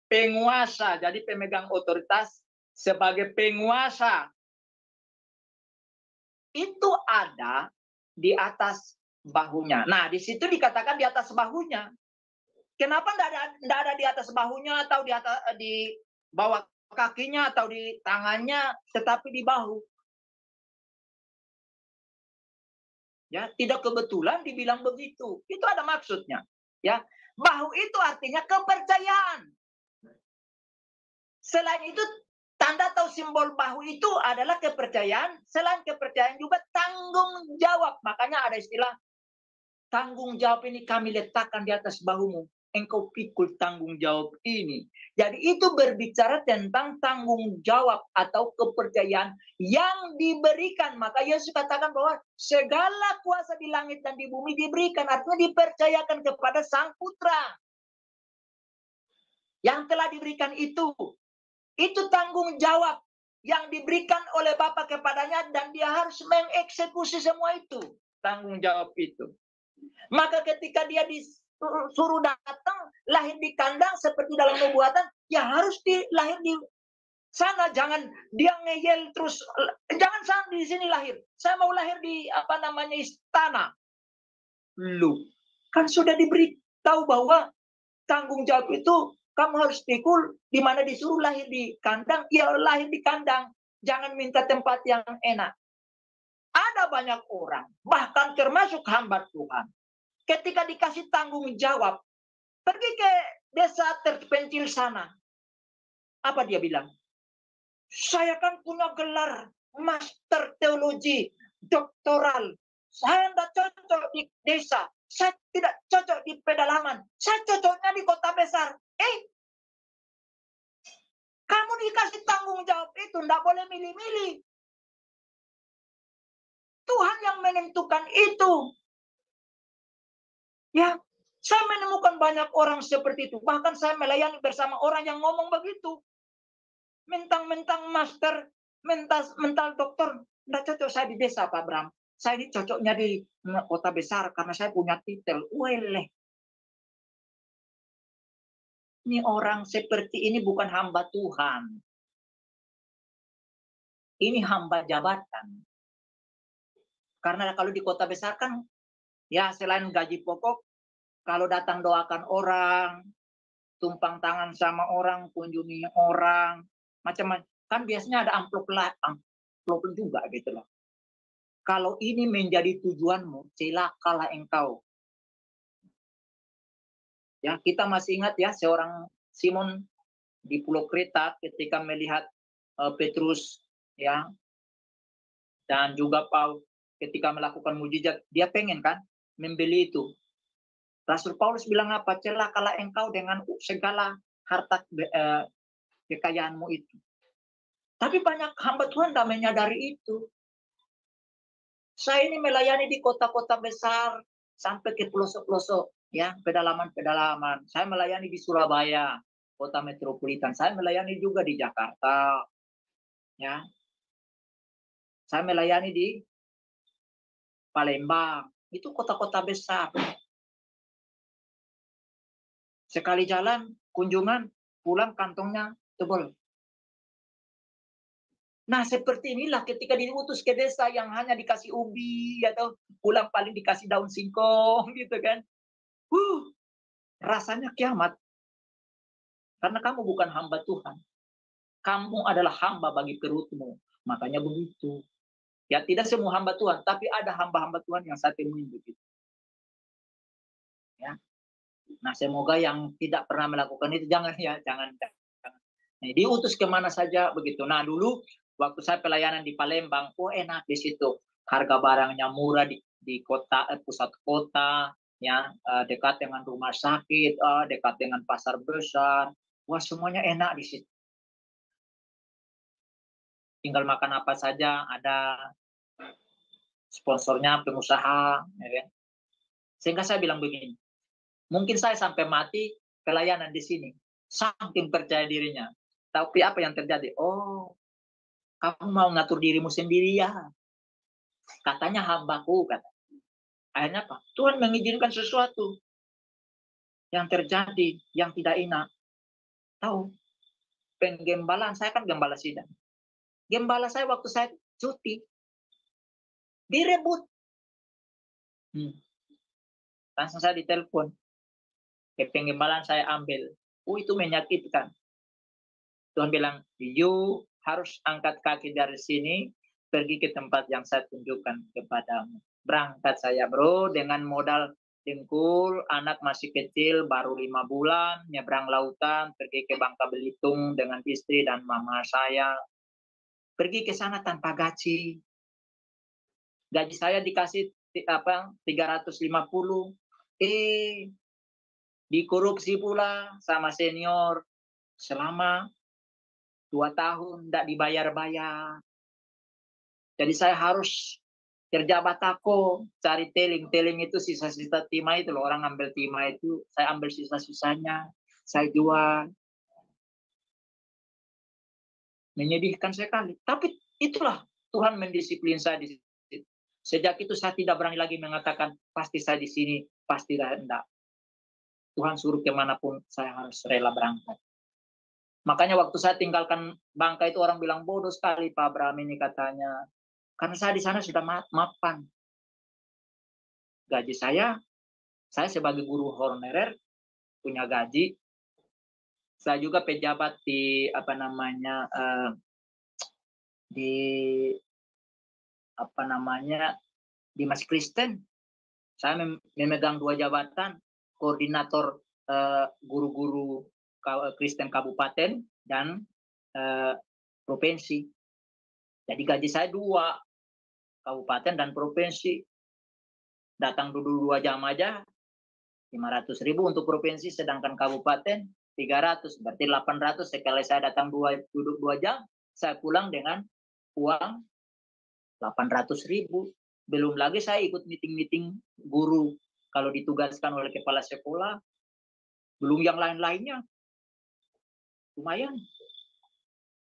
penguasa. Jadi pemegang otoritas sebagai penguasa itu ada di atas bahunya. Nah, di situ dikatakan di atas bahunya. Kenapa tidak ada di atas bahunya atau di bawah kakinya atau di tangannya, tetapi di bahu? Ya, tidak kebetulan dibilang begitu. Itu ada maksudnya. Ya, bahu itu artinya kepercayaan. Selain itu, tanda atau simbol bahu itu adalah kepercayaan. Selain kepercayaan juga tanggung jawab. Makanya ada istilah tanggung jawab ini kami letakkan di atas bahumu. Engkau pikul tanggung jawab ini. Jadi itu berbicara tentang tanggung jawab atau kepercayaan yang diberikan. Maka Yesus katakan bahwa segala kuasa di langit dan di bumi diberikan. Artinya dipercayakan kepada Sang Putra. Yang telah diberikan itu tanggung jawab yang diberikan oleh Bapa kepadanya dan dia harus mengeksekusi semua itu. Tanggung jawab itu. Maka ketika dia disuruh datang, lahir di kandang seperti dalam nubuatan, ya harus lahir di sana. Jangan dia ngeyel terus, jangan di sini lahir. Saya mau lahir di istana. Lu kan sudah diberitahu bahwa tanggung jawab itu kamu harus pikul, di mana disuruh lahir di kandang, ya lahir di kandang. Jangan minta tempat yang enak. Ada banyak orang, bahkan termasuk hamba Tuhan, ketika dikasih tanggung jawab, pergi ke desa terpencil sana. Apa dia bilang? Saya kan punya gelar master teologi, doktoral. Saya tidak cocok di desa. Saya tidak cocok di pedalaman. Saya cocoknya di kota besar. Kamu dikasih tanggung jawab itu, tidak boleh milih-milih. Tuhan yang menentukan itu. Ya, saya menemukan banyak orang seperti itu. Bahkan saya melayani bersama orang yang ngomong begitu. Mentang-mentang master, mental dokter. Tidak cocok saya di desa, Pak Bram. Saya ini cocoknya di kota besar karena saya punya titel. Weleh. Ini orang seperti ini bukan hamba Tuhan. Ini hamba jabatan. Karena kalau di kota besar kan, ya selain gaji pokok, kalau datang doakan orang, tumpang tangan sama orang, kunjungi orang, macam-macam. Kan biasanya ada amplop juga gitu loh. Kalau ini menjadi tujuanmu, celakalah engkau. Ya, kita masih ingat ya seorang Simon di Pulau Kreta ketika melihat Petrus, ya, dan juga Paulus ketika melakukan mujizat, dia pengen kan membeli itu. Rasul Paulus bilang apa? Celakalah engkau dengan segala harta kekayaanmu itu. Tapi banyak hamba Tuhan tidak menyadari itu. Saya ini melayani di kota-kota besar sampai ke pelosok-pelosok, ya, pedalaman-pedalaman. Saya melayani di Surabaya, kota metropolitan. Saya melayani juga di Jakarta, ya. Saya melayani di Palembang. Itu kota-kota besar. Sekali jalan, kunjungan, pulang kantongnya tebal. Nah, seperti inilah ketika diutus ke desa yang hanya dikasih ubi atau pulang paling dikasih daun singkong gitu kan. Rasanya kiamat. Karena kamu bukan hamba Tuhan. Kamu adalah hamba bagi perutmu. Makanya begitu. Ya, tidak semua hamba Tuhan, tapi ada hamba-hamba Tuhan yang saya temui begitu. Ya. Nah, semoga yang tidak pernah melakukan itu jangan ya, jangan. Nah, diutus kemana saja begitu. Nah, dulu waktu saya pelayanan di Palembang, enak di situ. Harga barangnya murah di kota, pusat kota, ya, dekat dengan rumah sakit, dekat dengan pasar besar. Wah, semuanya enak di situ. Tinggal makan apa saja, ada sponsornya pengusaha, ya kan? Sehingga saya bilang begini, mungkin saya sampai mati pelayanan di sini, saking percaya dirinya. Tapi apa yang terjadi? Oh, kamu mau ngatur dirimu sendiri ya? Katanya hambaku, kata. Akhirnya apa? Tuhan mengizinkan sesuatu yang terjadi, yang tidak enak. Tahu, penggembalaan saya kan gembala sidang. Gembala saya waktu saya cuti, direbut. Langsung saya ditelepon. Ke penggembalaan saya ambil. Itu menyakitkan. Tuhan bilang, you harus angkat kaki dari sini, pergi ke tempat yang saya tunjukkan kepadamu. Berangkat saya, bro, dengan modal dengkul, anak masih kecil, baru 5 bulan, nyebrang lautan, pergi ke Bangka Belitung dengan istri dan mama saya. Pergi ke sana tanpa gaji. Gaji saya dikasih 350. Dikorupsi pula sama senior selama 2 tahun tidak dibayar-bayar. Jadi saya harus kerja batako, cari teling. Teling itu sisa-sisa timah itu loh, orang ambil timah itu, saya ambil sisa-sisanya, saya jual. Menyedihkan sekali. Tapi itulah Tuhan mendisiplin saya di situ. Sejak itu saya tidak berani lagi mengatakan pasti saya di sini, pasti tidak. Tuhan suruh kemanapun saya harus rela berangkat. Makanya waktu saya tinggalkan Bangka itu orang bilang bodoh sekali Pak Abraham ini katanya. Karena saya di sana sudah mapan. Gaji saya sebagai guru honorer punya gaji. Saya juga pejabat di di Mas Kristen. Saya memegang 2 jabatan, koordinator guru-guru Kristen kabupaten dan provinsi. Jadi gaji saya 2, kabupaten dan provinsi. Datang dulu 2 jam aja 500.000 untuk provinsi, sedangkan kabupaten 300, berarti 800. Sekali saya datang duduk 2 jam, saya pulang dengan uang 800.000. Belum lagi saya ikut meeting-meeting guru kalau ditugaskan oleh kepala sekolah, belum yang lain-lainnya. Lumayan.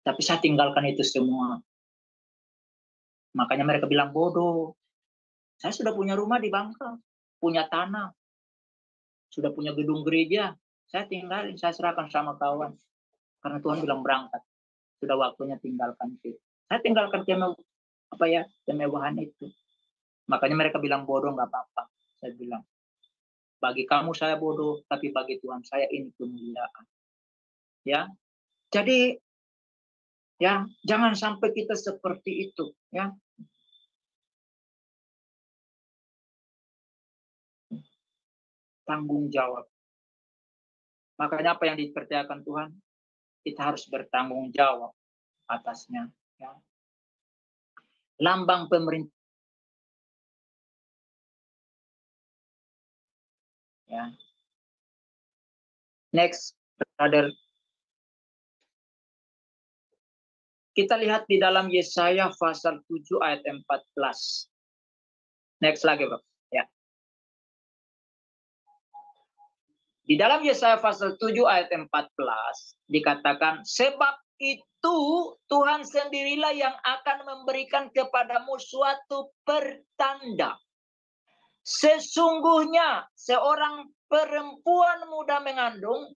Tapi saya tinggalkan itu semua. Makanya mereka bilang bodoh. Saya sudah punya rumah di Bangka, punya tanah, sudah punya gedung gereja. Saya tinggalin, saya serahkan sama kawan. Karena Tuhan bilang berangkat. Sudah waktunya tinggalkan itu. Saya tinggalkan kemewahan itu. Makanya mereka bilang bodoh, nggak apa-apa. Saya bilang, bagi kamu saya bodoh, tapi bagi Tuhan saya ini kemuliaan. Ya, jadi ya jangan sampai kita seperti itu. Ya, tanggung jawab. Makanya apa yang dipercayakan Tuhan, kita harus bertanggung jawab atasnya. Ya. Lambang pemerintah. Ya. Next, brother. Kita lihat di dalam Yesaya pasal 7 ayat 14. Next lagi, Bro. Ya. Di dalam Yesaya pasal 7 ayat 14 dikatakan, sebab itu Tuhan sendirilah yang akan memberikan kepadamu suatu pertanda. Sesungguhnya seorang perempuan muda mengandung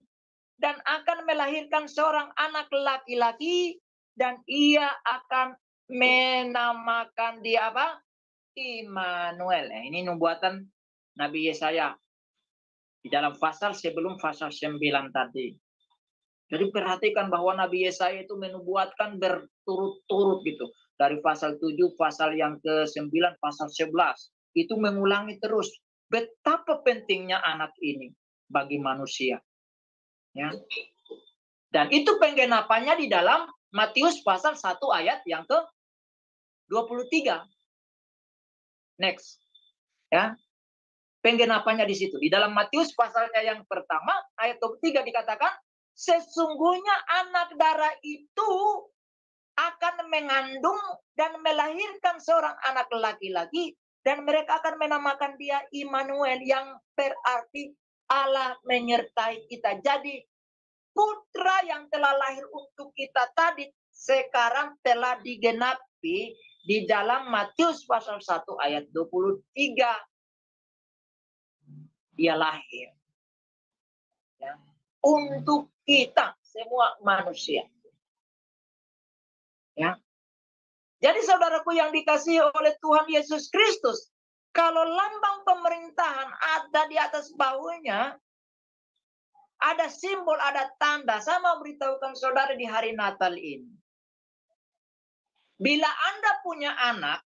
dan akan melahirkan seorang anak laki-laki, dan ia akan menamakan dia apa? Immanuel. Ini nubuatan Nabi Yesaya di dalam pasal sebelum pasal 9 tadi. Jadi perhatikan bahwa Nabi Yesaya itu menubuatkan berturut-turut gitu. Dari pasal 7, pasal yang ke-9, pasal 11. Itu mengulangi terus. Betapa pentingnya anak ini bagi manusia. Ya. Dan itu penggenapannya di dalam Matius pasal 1 ayat yang ke-23. Next. Ya. Penggenapannya di situ. Di dalam Matius pasalnya yang pertama, ayat 23 dikatakan, sesungguhnya anak darah itu akan mengandung dan melahirkan seorang anak laki-laki, dan mereka akan menamakan dia Immanuel, yang berarti Allah menyertai kita. Jadi putra yang telah lahir untuk kita tadi sekarang telah digenapi di dalam Matius pasal 1 ayat 23. Dia lahir. Ya. Untuk kita semua manusia. Ya. Jadi saudaraku yang dikasihi oleh Tuhan Yesus Kristus, kalau lambang pemerintahan ada di atas bahunya, ada simbol, ada tanda. Saya mau beritahukan saudara di hari Natal ini. Bila Anda punya anak,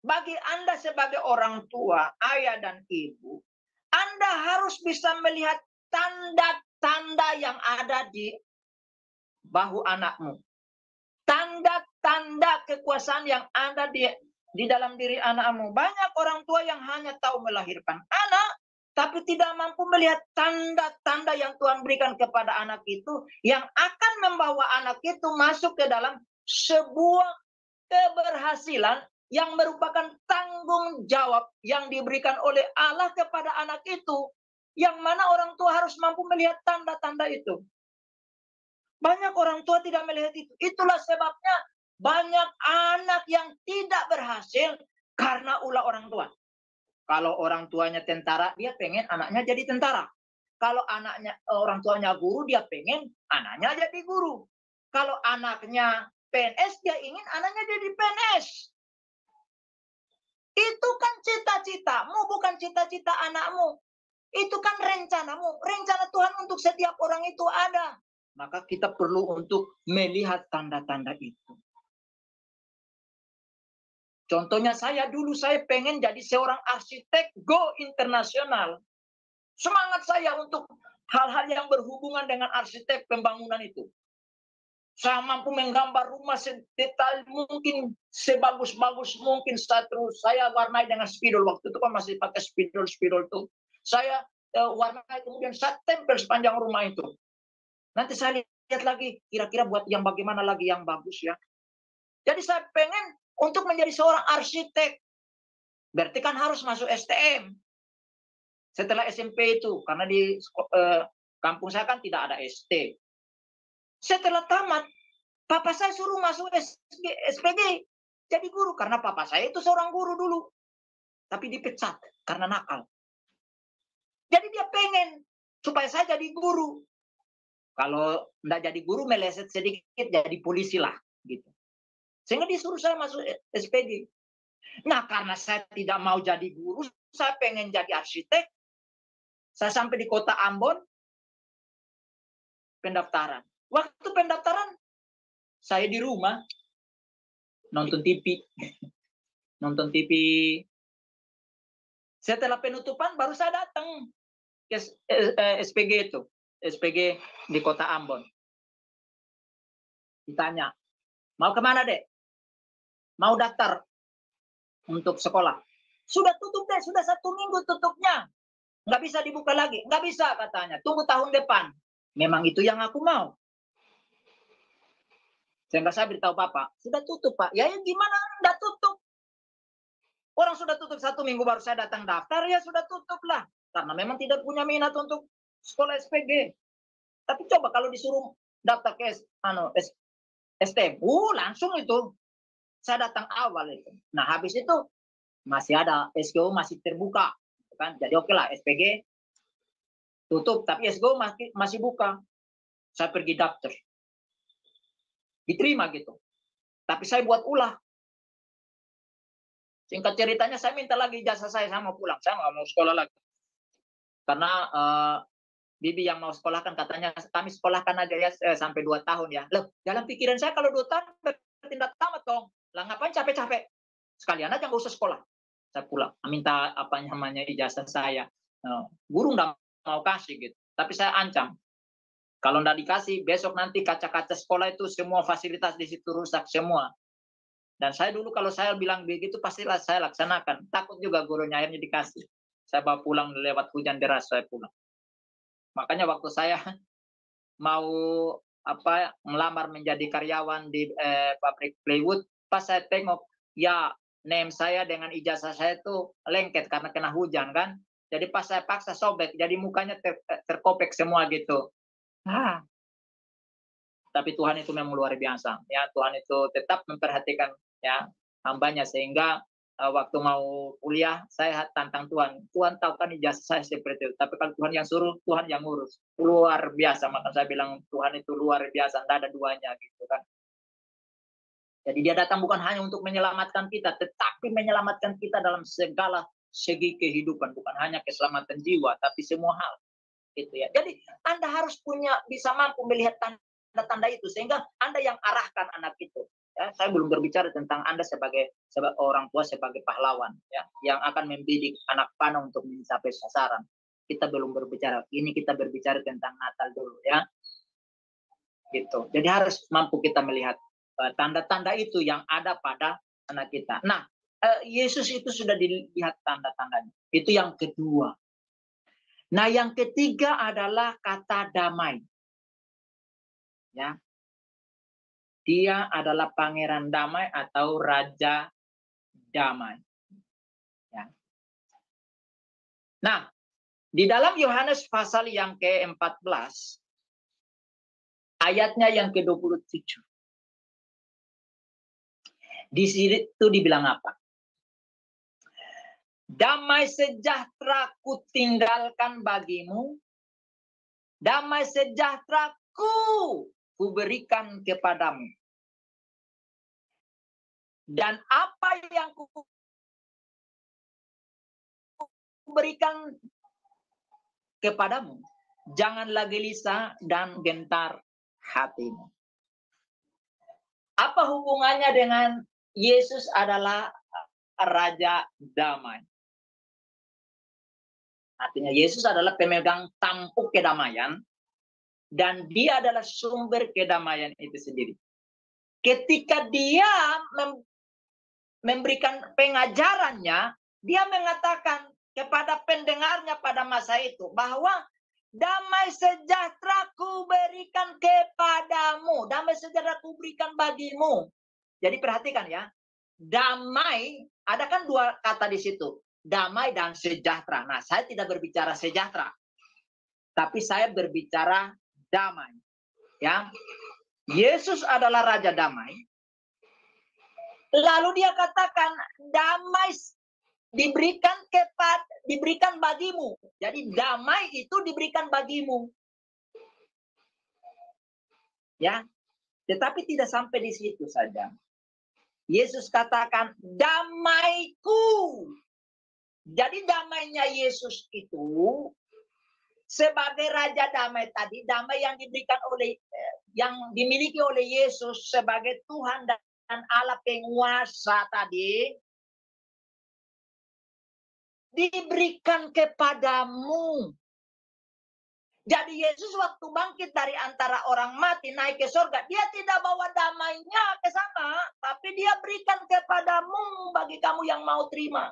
bagi Anda sebagai orang tua, ayah dan ibu, Anda harus bisa melihat tanda-tanda yang ada di bahu anakmu. Tanda-tanda kekuasaan yang ada di dalam diri anakmu. Banyak orang tua yang hanya tahu melahirkan anak, tapi tidak mampu melihat tanda-tanda yang Tuhan berikan kepada anak itu, yang akan membawa anak itu masuk ke dalam sebuah keberhasilan yang merupakan tanggung jawab yang diberikan oleh Allah kepada anak itu, yang mana orang tua harus mampu melihat tanda-tanda itu. Banyak orang tua tidak melihat itu. Itulah sebabnya banyak anak yang tidak berhasil karena ulah orang tua. Kalau orang tuanya tentara, dia pengen anaknya jadi tentara. Kalau anaknya orang tuanya guru, dia pengen anaknya jadi guru. Kalau anaknya PNS, dia ingin anaknya jadi PNS. Itu kan cita-citamu, bukan cita-cita anakmu. Itu kan rencanamu. Rencana Tuhan untuk setiap orang itu ada. Maka kita perlu untuk melihat tanda-tanda itu. Contohnya saya pengen jadi seorang arsitek go internasional. Semangat saya untuk hal-hal yang berhubungan dengan arsitek pembangunan itu. Saya mampu menggambar rumah sedetail mungkin, sebagus-bagus mungkin. Saya warnai dengan spidol. Waktu itu kan masih pakai spidol itu. Saya warnai, kemudian saya tempel sepanjang rumah itu. Nanti saya lihat lagi, kira-kira buat yang bagaimana lagi yang bagus ya. Jadi saya pengen untuk menjadi seorang arsitek. Berarti kan harus masuk STM. Setelah SMP itu, karena di kampung saya kan tidak ada ST. Setelah tamat, papa saya suruh masuk SPG. Jadi guru, karena papa saya itu seorang guru dulu. Tapi dipecat karena nakal. Jadi dia pengen supaya saya jadi guru. Kalau tidak jadi guru, meleset sedikit jadi polisi lah, gitu. Sehingga disuruh saya masuk SPG. Nah, karena saya tidak mau jadi guru, saya pengen jadi arsitek. Saya sampai di kota Ambon, pendaftaran. Waktu pendaftaran, saya di rumah nonton TV. Nonton TV. Setelah penutupan, baru saya datang ke SPG itu. SPG di kota Ambon. Ditanya, mau kemana dek? Mau daftar untuk sekolah. Sudah tutup deh, sudah 1 minggu tutupnya. Nggak bisa dibuka lagi. Nggak bisa katanya, tunggu tahun depan. Memang itu yang aku mau. Sehingga saya beritahu papa, sudah tutup pak. Ya gimana, nggak tutup. Orang sudah tutup 1 minggu baru saya datang daftar, ya sudah tutup lah. Karena memang tidak punya minat untuk sekolah SPG. Tapi coba kalau disuruh daftar ke STM, langsung itu. Saya datang awal itu. Nah, habis itu masih ada SGO masih terbuka, kan? Jadi oke lah, SPG tutup, tapi SGO masih buka. Saya pergi daftar. diterima gitu. Tapi saya buat ulah. Singkat ceritanya saya minta lagi ijazah saya mau pulang. Saya nggak mau sekolah lagi. Karena bibi yang mau sekolah kan katanya kami sekolahkan aja ya sampai 2 tahun ya. Loh, dalam pikiran saya kalau 2 tahun bertindak tamat dong. Lah ngapain capek-capek? Sekalian aja nggak usah sekolah. Saya pulang minta apa namanya ijazah saya. Guru nggak mau kasih gitu. Tapi saya ancam. Kalau nggak dikasih, besok nanti kaca-kaca sekolah itu semua fasilitas di situ rusak semua. Dan saya dulu kalau saya bilang begitu pastilah saya laksanakan. Takut juga gurunya akhirnya dikasih. Saya bawa pulang lewat hujan deras saya pulang. Makanya waktu saya mau melamar menjadi karyawan di pabrik plywood, pas saya tengok ya name saya dengan ijazah saya itu lengket karena kena hujan kan. Jadi pas saya paksa sobek, jadi mukanya terkopek semua gitu. Tapi Tuhan itu memang luar biasa. Ya, Tuhan itu tetap memperhatikan ya hambanya sehingga waktu mau kuliah saya tantang Tuhan. Tuhan tahu kan ijazah saya seperti itu. Tapi kalau Tuhan yang suruh, Tuhan yang ngurus. Luar biasa. Maka saya bilang Tuhan itu luar biasa. Tidak ada duanya gitu kan. Jadi dia datang bukan hanya untuk menyelamatkan kita, tetapi menyelamatkan kita dalam segala segi kehidupan. Bukan hanya keselamatan jiwa, tapi semua hal. Gitu ya. Jadi Anda harus bisa mampu melihat tanda-tanda itu sehingga Anda yang arahkan anak itu. Ya, saya belum berbicara tentang Anda sebagai orang tua, sebagai pahlawan ya, yang akan mendidik anak panah untuk mencapai sasaran. Kita belum berbicara. Ini kita berbicara tentang Natal dulu ya. Gitu. Jadi harus mampu kita melihat tanda-tanda itu yang ada pada anak kita. Nah, Yesus itu sudah dilihat tanda-tandanya. Itu yang kedua. Nah, yang ketiga adalah kata damai. Ya. Dia adalah pangeran damai atau raja damai. Ya. Nah, di dalam Yohanes pasal yang ke-14, ayatnya yang ke-27. Di situ dibilang apa? Damai sejahtera ku tinggalkan bagimu, damai sejahtera ku berikan kepadamu. Dan apa yang ku berikan kepadamu, janganlah gelisah dan gentar hatimu. Apa hubungannya dengan Yesus adalah Raja Damai? Artinya Yesus adalah pemegang tampuk kedamaian dan dia adalah sumber kedamaian itu sendiri. Ketika dia memberikan pengajarannya, dia mengatakan kepada pendengarnya pada masa itu bahwa damai sejahtera ku berikan kepadamu, damai sejahtera ku berikan bagimu. Jadi perhatikan ya, damai ada kan 2 kata di situ, damai dan sejahtera. Nah, saya tidak berbicara sejahtera, tapi saya berbicara damai. Ya, Yesus adalah Raja Damai. Lalu dia katakan damai diberikan bagimu. Jadi damai itu diberikan bagimu. Ya. Tetapi tidak sampai di situ saja. Yesus katakan damaiku. Jadi damainya Yesus itu sebagai Raja Damai tadi, damai yang diberikan yang dimiliki oleh Yesus sebagai Tuhan dan Allah penguasa tadi diberikan kepadamu. Jadi Yesus waktu bangkit dari antara orang mati naik ke surga, dia tidak bawa damainya ke sana, tapi dia berikan kepadamu bagi kamu yang mau terima.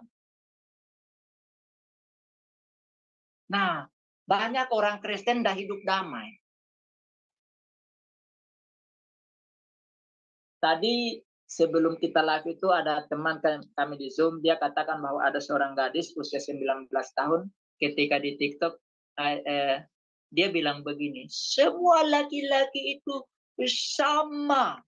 Nah, banyak orang Kristen dah hidup damai. Tadi sebelum kita live itu ada teman kami di Zoom, dia katakan bahwa ada seorang gadis usia 19 tahun ketika di TikTok dia bilang begini, semua laki-laki itu sama,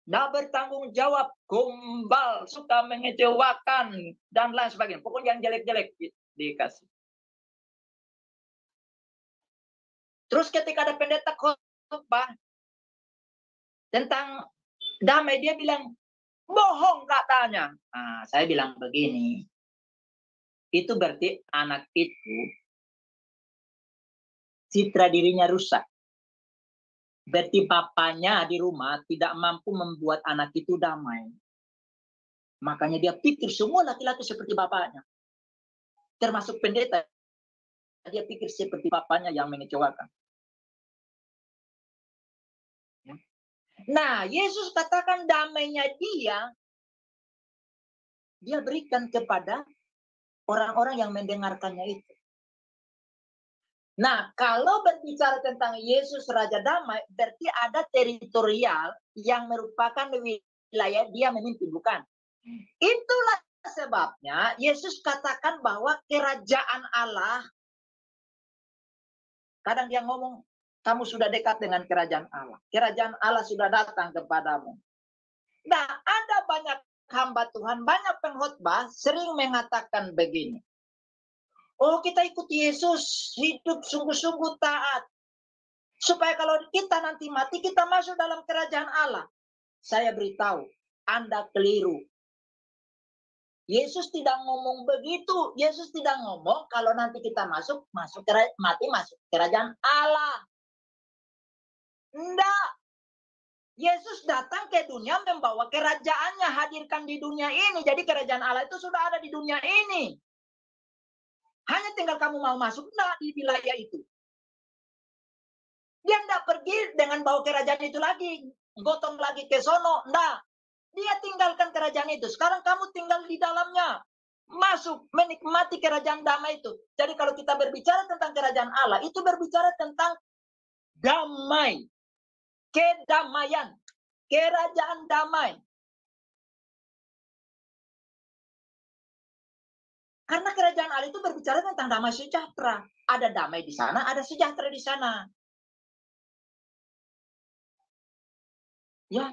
tidak bertanggung jawab, gombal, suka mengecewakan, dan lain sebagainya. Pokoknya yang jelek-jelek dikasih. Terus ketika ada pendeta khotbah, tentang damai, dia bilang, bohong katanya. Nah, saya bilang begini, itu berarti anak itu citra dirinya rusak. Berarti bapaknya di rumah tidak mampu membuat anak itu damai. Makanya dia pikir semua laki-laki seperti bapaknya. Termasuk pendeta. Dia pikir seperti bapaknya yang mengecewakan. Nah, Yesus katakan damainya dia berikan kepada orang-orang yang mendengarkannya itu. Nah, kalau berbicara tentang Yesus Raja Damai, berarti ada teritorial yang merupakan wilayah dia memimpin, bukan? Itulah sebabnya Yesus katakan bahwa kerajaan Allah, kadang dia ngomong, kamu sudah dekat dengan kerajaan Allah. Kerajaan Allah sudah datang kepadamu. Nah, ada banyak hamba Tuhan, banyak pengkhotbah sering mengatakan begini. Oh, kita ikut Yesus, hidup sungguh-sungguh taat. Supaya kalau kita nanti mati, kita masuk dalam kerajaan Allah. Saya beritahu, Anda keliru. Yesus tidak ngomong begitu. Yesus tidak ngomong kalau nanti kita mati masuk kerajaan Allah. Enggak. Yesus datang ke dunia membawa kerajaannya, hadirkan di dunia ini. Jadi kerajaan Allah itu sudah ada di dunia ini. Hanya tinggal kamu mau masuk enggak di wilayah itu. Dia enggak pergi dengan bawa kerajaan itu lagi. Gotong lagi ke sono. Enggak. Dia tinggalkan kerajaan itu. Sekarang kamu tinggal di dalamnya. Masuk, menikmati kerajaan damai itu. Jadi kalau kita berbicara tentang kerajaan Allah, itu berbicara tentang damai. Kedamaian. Kerajaan damai. Karena kerajaan Allah itu berbicara tentang damai sejahtera. Ada damai di sana, ada sejahtera di sana. Ya.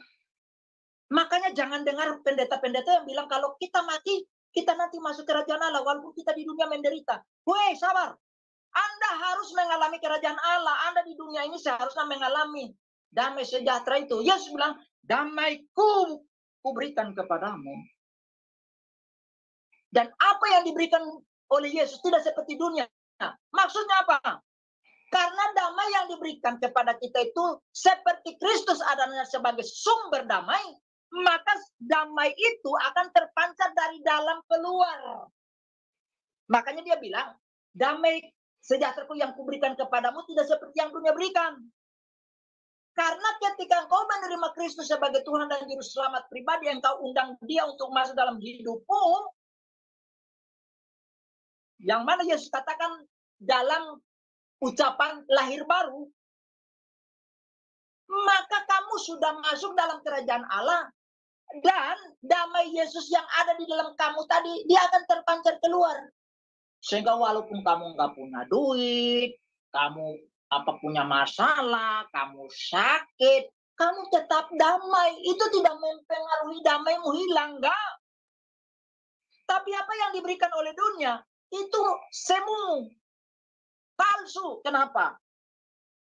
Makanya jangan dengar pendeta-pendeta yang bilang kalau kita mati, kita nanti masuk kerajaan Allah walaupun kita di dunia menderita. Woi, sabar. Anda harus mengalami kerajaan Allah. Anda di dunia ini seharusnya mengalami damai sejahtera itu. Yesus bilang, damaiku kuberikan kepadamu. Dan apa yang diberikan oleh Yesus tidak seperti dunia. Nah, maksudnya apa? Karena damai yang diberikan kepada kita itu seperti Kristus adanya sebagai sumber damai, maka damai itu akan terpancar dari dalam keluar. Makanya dia bilang, damai sejahteraku yang kuberikan kepadamu tidak seperti yang dunia berikan. Karena ketika engkau menerima Kristus sebagai Tuhan dan Juru Selamat pribadi, engkau undang dia untuk masuk dalam hidupmu, yang mana Yesus katakan dalam ucapan lahir baru, maka kamu sudah masuk dalam kerajaan Allah, dan damai Yesus yang ada di dalam kamu tadi, dia akan terpancar keluar. Sehingga walaupun kamu nggak punya duit, kamu punya masalah, kamu sakit, kamu tetap damai. Itu tidak mempengaruhi damaimu hilang, enggak. Tapi apa yang diberikan oleh dunia, itu semu, palsu. Kenapa?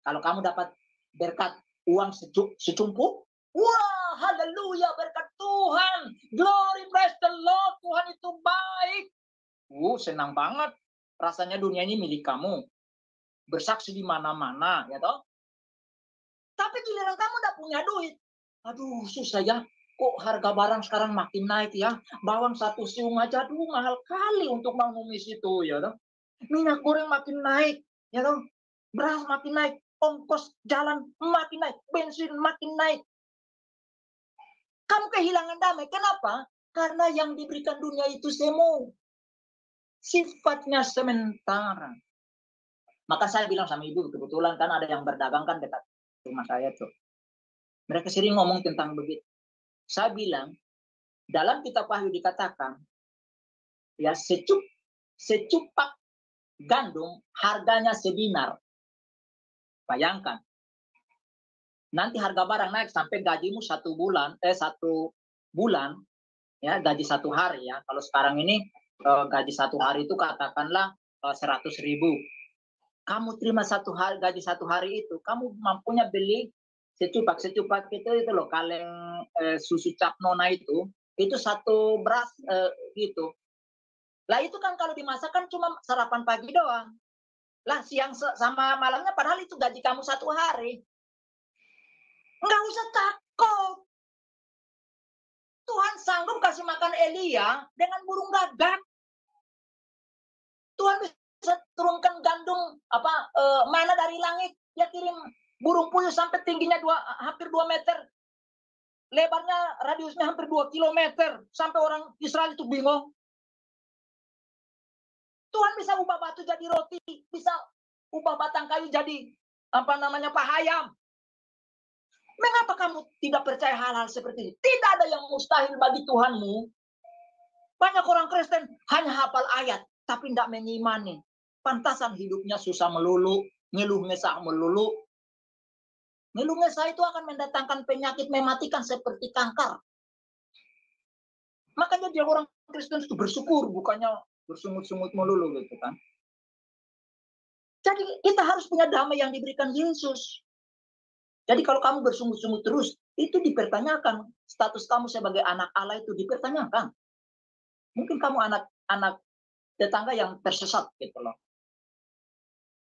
Kalau kamu dapat berkat uang secumpuk, wah, haleluya, berkat Tuhan. Glory, praise the Lord, Tuhan itu baik. Senang banget. Rasanya dunia ini milik kamu. Bersaksi di mana-mana, ya toh? Tapi giliran kamu udah punya duit. Aduh, susah ya. Kok harga barang sekarang makin naik ya? Bawang 1 siung aja, aduh mahal kali untuk mengumis itu, ya toh? Minyak goreng makin naik, ya toh? Beras makin naik, ongkos jalan makin naik, bensin makin naik. Kamu kehilangan damai. Kenapa? Karena yang diberikan dunia itu semu. Sifatnya sementara. Maka saya bilang sama ibu, kebetulan kan ada yang berdagang kan dekat rumah saya tuh. Mereka sering ngomong tentang begitu. Saya bilang, dalam kitab Wahyu dikatakan, ya secupak gandum harganya sedinar. Bayangkan. Nanti harga barang naik sampai gajimu 1 bulan, ya gaji 1 hari ya. Kalau sekarang ini gaji 1 hari itu katakanlah 100.000. Kamu terima 1 hari gaji 1 hari itu, kamu mampunya beli secupak itu loh, kaleng susu cap nona itu satu beras gitu. Lah itu kan kalau dimasak kan cuma sarapan pagi doang. Lah siang sama malamnya padahal itu gaji kamu 1 hari. Enggak usah takut. Tuhan sanggup kasih makan Elia dengan burung gagak. Tuhan bisa turunkan gandum mana dari langit. Dia kirim burung puyuh sampai tingginya hampir 2 meter. Lebarnya radiusnya hampir 2 kilometer. Sampai orang Israel itu bingung. Tuhan bisa ubah batu jadi roti, bisa ubah batang kayu jadi pahayam. Mengapa kamu tidak percaya hal-hal seperti ini? Tidak ada yang mustahil bagi Tuhanmu. Banyak orang Kristen hanya hafal ayat, tapi tidak mengimani. Pantasan hidupnya susah melulu, ngeluh ngesah melulu. Ngeluh ngesah itu akan mendatangkan penyakit mematikan seperti kanker. Makanya dia orang Kristen itu bersyukur, bukannya bersungut-sungut melulu gitu kan. Jadi kita harus punya damai yang diberikan Yesus. Jadi kalau kamu bersungut-sungut terus, itu dipertanyakan. Status kamu sebagai anak Allah itu dipertanyakan. Mungkin kamu anak tetangga yang tersesat gitu loh.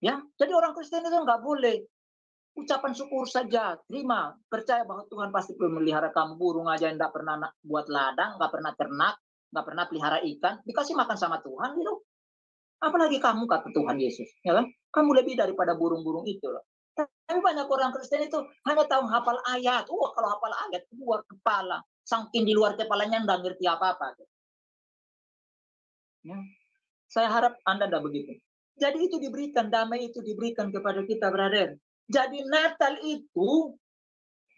Ya, jadi orang Kristen itu nggak boleh. Ucapan syukur saja, terima, percaya bahwa Tuhan pasti memelihara kamu. Burung aja yang nggak pernah buat ladang, nggak pernah ternak, nggak pernah pelihara ikan, dikasih makan sama Tuhan gitu. Apalagi kamu, kata Tuhan Yesus, ya kan? Kamu lebih daripada burung-burung itu loh. Tapi banyak orang Kristen itu hanya tahu hafal ayat. Kalau hafal ayat luar kepala, saking di luar kepalanya nggak ngerti apa-apa. Ya. Saya harap Anda tidak begitu. Jadi itu diberikan, damai itu diberikan kepada kita, brother. Jadi Natal itu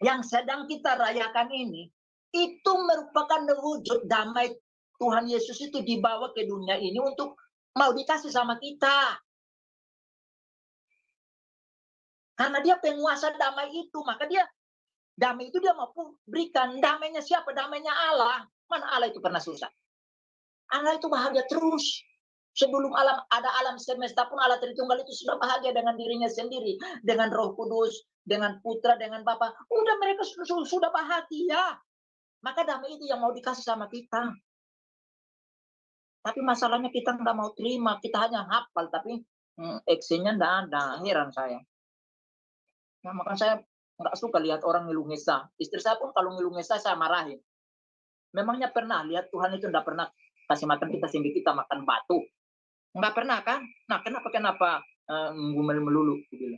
yang sedang kita rayakan ini, itu merupakan wujud damai Tuhan Yesus itu dibawa ke dunia ini untuk mau dikasih sama kita. Karena dia penguasa damai itu, maka damai itu dia mau berikan. Damainya siapa? Damainya Allah. Mana Allah itu pernah susah? Allah itu bahagia terus. Sebelum ada alam semesta pun Allah Tritunggal itu sudah bahagia dengan dirinya sendiri. Dengan Roh Kudus, dengan Putra, dengan Bapa. Udah mereka sudah bahagia. Maka damai itu yang mau dikasih sama kita. Tapi masalahnya kita nggak mau terima. Kita hanya hafal, tapi actionnya nggak ada. Heran saya. Nah, makanya saya nggak suka lihat orang ngeluh ngesah. Istri saya pun kalau ngeluh ngesah saya marahin. Memangnya pernah lihat Tuhan itu nggak pernah kasih makan kita sehingga kita makan batu? Nggak pernah kan? Nah, kenapa ngumel melulu? Gitu.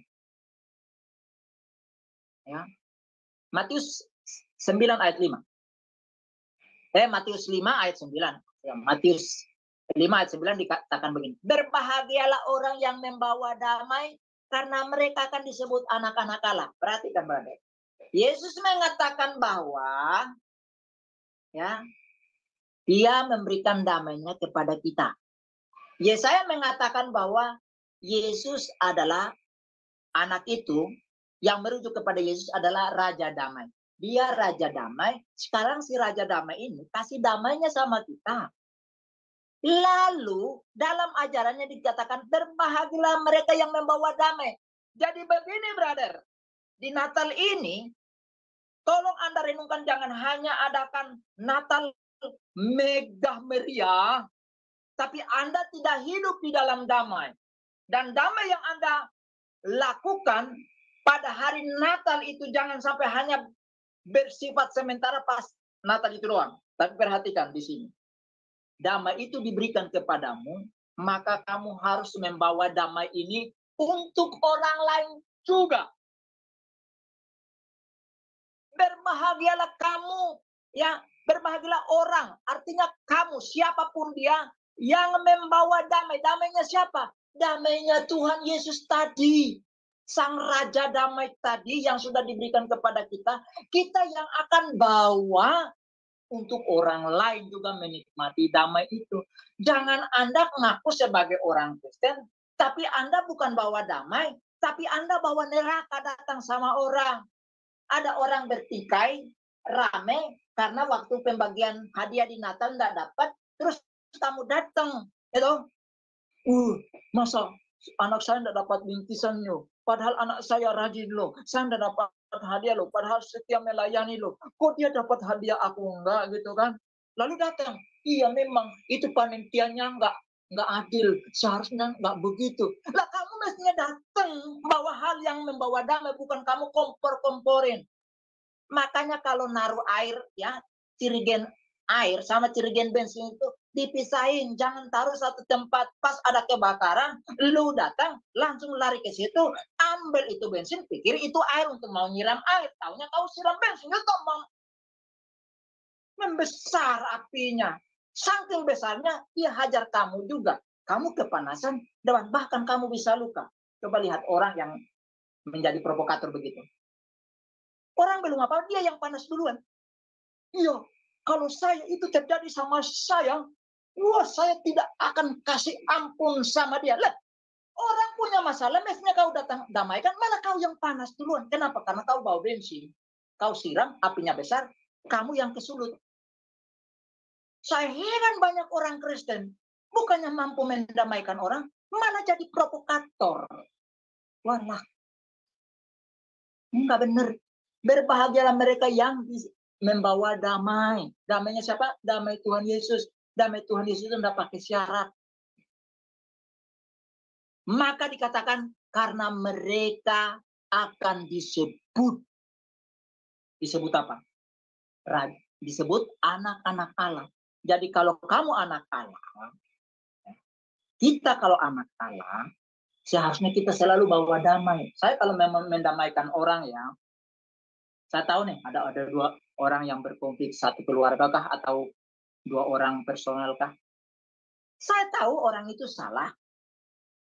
Ya. Matius 9 ayat 5. Matius 5 ayat 9. Ya, Matius 5 ayat 9 dikatakan begini. Berbahagialah orang yang membawa damai, karena mereka akan disebut anak-anak Allah. Perhatikan, brother. Yesus mengatakan bahwa ya, dia memberikan damainya kepada kita. Yesaya mengatakan bahwa Yesus adalah anak itu yang merujuk kepada Yesus adalah Raja Damai. Dia Raja Damai. Sekarang si Raja Damai ini kasih damainya sama kita. Lalu dalam ajarannya dikatakan berbahagialah mereka yang membawa damai. Jadi begini, brother. Di Natal ini, tolong Anda renungkan, jangan hanya adakan Natal megah meriah, tapi Anda tidak hidup di dalam damai. Dan damai yang Anda lakukan pada hari Natal itu jangan sampai hanya bersifat sementara pas Natal itu doang. Tapi perhatikan di sini. Damai itu diberikan kepadamu, maka kamu harus membawa damai ini untuk orang lain juga. Berbahagialah kamu, ya, berbahagialah orang. Artinya kamu, siapapun dia yang membawa damai. Damainya siapa? Damainya Tuhan Yesus tadi. Sang Raja Damai tadi yang sudah diberikan kepada kita. Kita yang akan bawa untuk orang lain juga menikmati damai itu. Jangan Anda mengaku sebagai orang Kristen, tapi Anda bukan bawa damai, tapi Anda bawa neraka datang sama orang. Ada orang bertikai, rame, karena waktu pembagian hadiah di Natal tidak dapat, terus kamu datang. Gitu. Masa anak saya tidak dapat bingkisannya, padahal anak saya rajin loh, saya tidak dapat hadiah loh, padahal setia melayani loh. Kok dia dapat hadiah aku enggak gitu kan? Lalu datang, iya memang itu panitianya enggak adil, seharusnya enggak begitu. Lah kamu mestinya datang bawa hal yang membawa damai, bukan kamu kompor-komporin. Makanya kalau naruh air ya, cirigen air sama cirigen bensin itu dipisahin, jangan taruh satu tempat. Pas ada kebakaran, lu datang langsung lari ke situ, ambil itu bensin, pikir itu air untuk mau nyiram air, taunya kau siram bensin, itu mau membesar apinya. Saking besarnya, dia hajar kamu juga. Kamu kepanasan, dan bahkan kamu bisa luka. Coba lihat orang yang menjadi provokator begitu. Orang belum apa, dia yang panas duluan. Iya, kalau saya itu terjadi sama saya, wah saya tidak akan kasih ampun sama dia. Lah, orang punya masalah, mestinya kau datang damaikan, malah kau yang panas duluan. Kenapa? Karena kau bawa bensin. Kau siram, apinya besar, kamu yang kesulut. Saya heran banyak orang Kristen, bukannya mampu mendamaikan orang, malah jadi provokator. Walah, enggak benar. Berbahagialah mereka yang membawa damai. Damainya siapa? Damai Tuhan Yesus. Damai Tuhan Yesus itu tidak pakai syarat. Maka dikatakan karena mereka akan disebut. Disebut apa? Disebut anak-anak Allah. Jadi kalau kamu anak Allah, kita kalau anak Allah, seharusnya kita selalu bawa damai. Saya kalau memang mendamaikan orang ya, saya tahu nih ada dua orang yang berkonflik, satu keluarga kah atau dua orang personal kah? Saya tahu orang itu salah,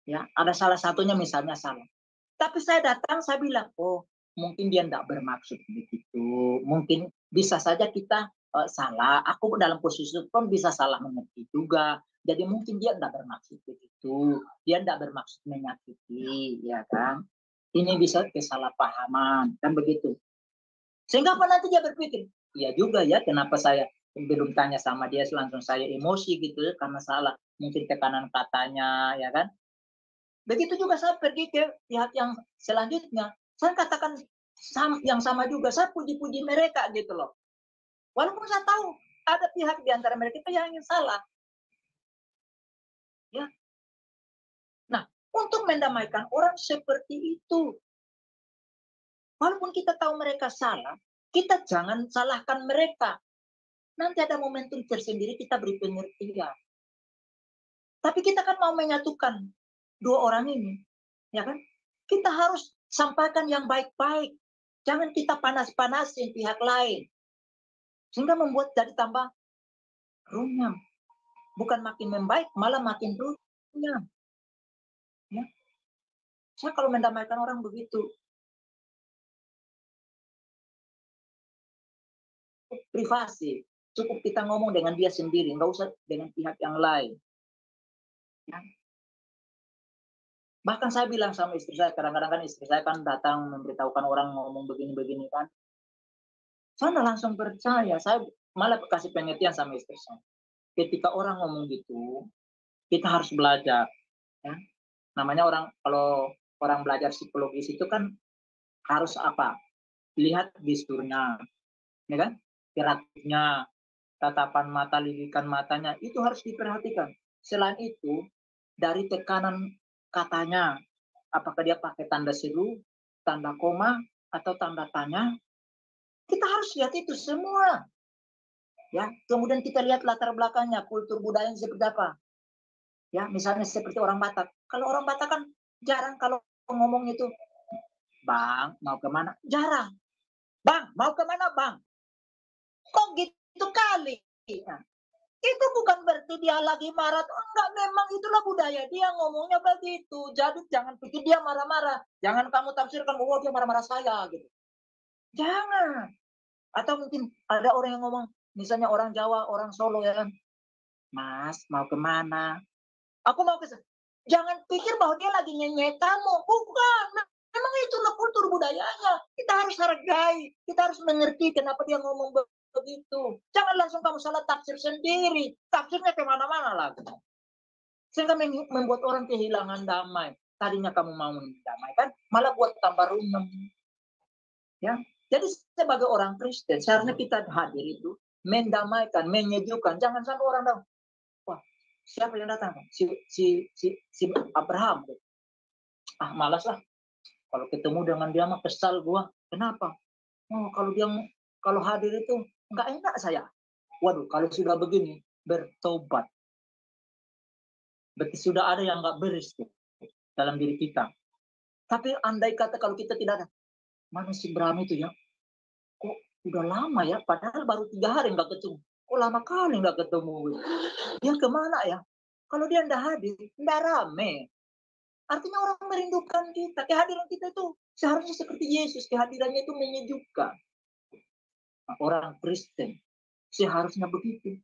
ya ada salah satunya misalnya salah. Tapi saya datang, saya bilang, oh mungkin dia tidak bermaksud begitu, mungkin bisa saja kita salah. Aku dalam posisi itu pun bisa salah mengerti juga. Jadi mungkin dia tidak bermaksud begitu, dia tidak bermaksud menyakiti, ya kan? Ini bisa kesalahpahaman, kan begitu. Sehingga apa nanti dia berpikir, iya juga ya, kenapa saya belum tanya sama dia, langsung saya emosi gitu ya, karena salah. Mungkin tekanan katanya, ya kan. Begitu juga saya pergi ke pihak yang selanjutnya. Saya katakan yang sama juga, saya puji-puji mereka gitu loh. Walaupun saya tahu ada pihak di antara mereka itu yang ingin salah. Ya. Nah, untuk mendamaikan orang seperti itu. Walaupun kita tahu mereka salah, kita jangan salahkan mereka. Nanti ada momentum tersendiri kita beri pengertian. Tapi kita kan mau menyatukan dua orang ini, ya kan? Kita harus sampaikan yang baik-baik. Jangan kita panas-panasin pihak lain. Sehingga membuat jadi tambah runyam. Bukan makin membaik, malah makin runyam. Ya. Saya kalau mendamaikan orang begitu. Privasi. Cukup kita ngomong dengan dia sendiri. Nggak usah dengan pihak yang lain. Ya. Bahkan saya bilang sama istri saya, kadang-kadang kan istri saya kan datang memberitahukan orang ngomong begini-begini kan. Saya nggak langsung percaya, saya malah kasih pengertian sama istri saya. Ketika orang ngomong gitu, kita harus belajar. Ya. Namanya orang, kalau orang belajar psikologis itu kan harus apa? Lihat gesturnya, ya kan? Geraknya, tatapan mata, lirikan matanya, itu harus diperhatikan. Selain itu, dari tekanan katanya, apakah dia pakai tanda seru, tanda koma, atau tanda tanya, kita harus lihat itu semua. Ya, kemudian kita lihat latar belakangnya, kultur budayanya seperti apa. Ya, misalnya seperti orang Batak. Kalau orang Batak kan jarang kalau ngomong itu, Bang, mau kemana? Jarang. Bang, mau kemana, Bang? Kok gitu kali? Nah, itu bukan berarti dia lagi marah. Enggak, memang itulah budaya dia ngomongnya begitu. Jadi jangan pikir dia marah-marah. Jangan kamu tafsirkan bahwa dia marah-marah saya gitu. Jangan. Atau mungkin ada orang yang ngomong, misalnya orang Jawa, orang Solo ya kan. Mas, mau kemana? Aku mau ke sana. Jangan pikir bahwa dia lagi nyenyek kamu. Bukan. Memang itulah kultur budayanya. Kita harus hargai. Kita harus mengerti kenapa dia ngomong begitu. Jangan langsung kamu salah tafsir sendiri. Tafsirnya kemana-mana lagi. Sehingga membuat orang kehilangan damai. Tadinya kamu mau mendamaikan, malah buat tambah runyam. Ya, jadi sebagai orang Kristen seharusnya kita hadir itu mendamaikan, menyejukkan. Jangan sampai orang tahu, wah siapa yang datang? Si Abraham. Ah malas lah. Kalau ketemu dengan dia mah kesal gua. Kenapa? Oh kalau hadir itu nggak enak saya. Waduh, kalau sudah begini bertobat. Berarti sudah ada yang nggak beres tuh dalam diri kita. Tapi andai kata kalau kita tidak ada, mana si Bram itu ya? Kok udah lama ya? Padahal baru 3 hari nggak ketemu. Kok lama kali nggak ketemu? Dia kemana ya? Kalau dia nggak hadir, nggak rame. Artinya orang merindukan kita. Kehadiran kita itu seharusnya seperti Yesus. Kehadirannya itu menyejukkan. Nah, orang Kristen seharusnya begitu.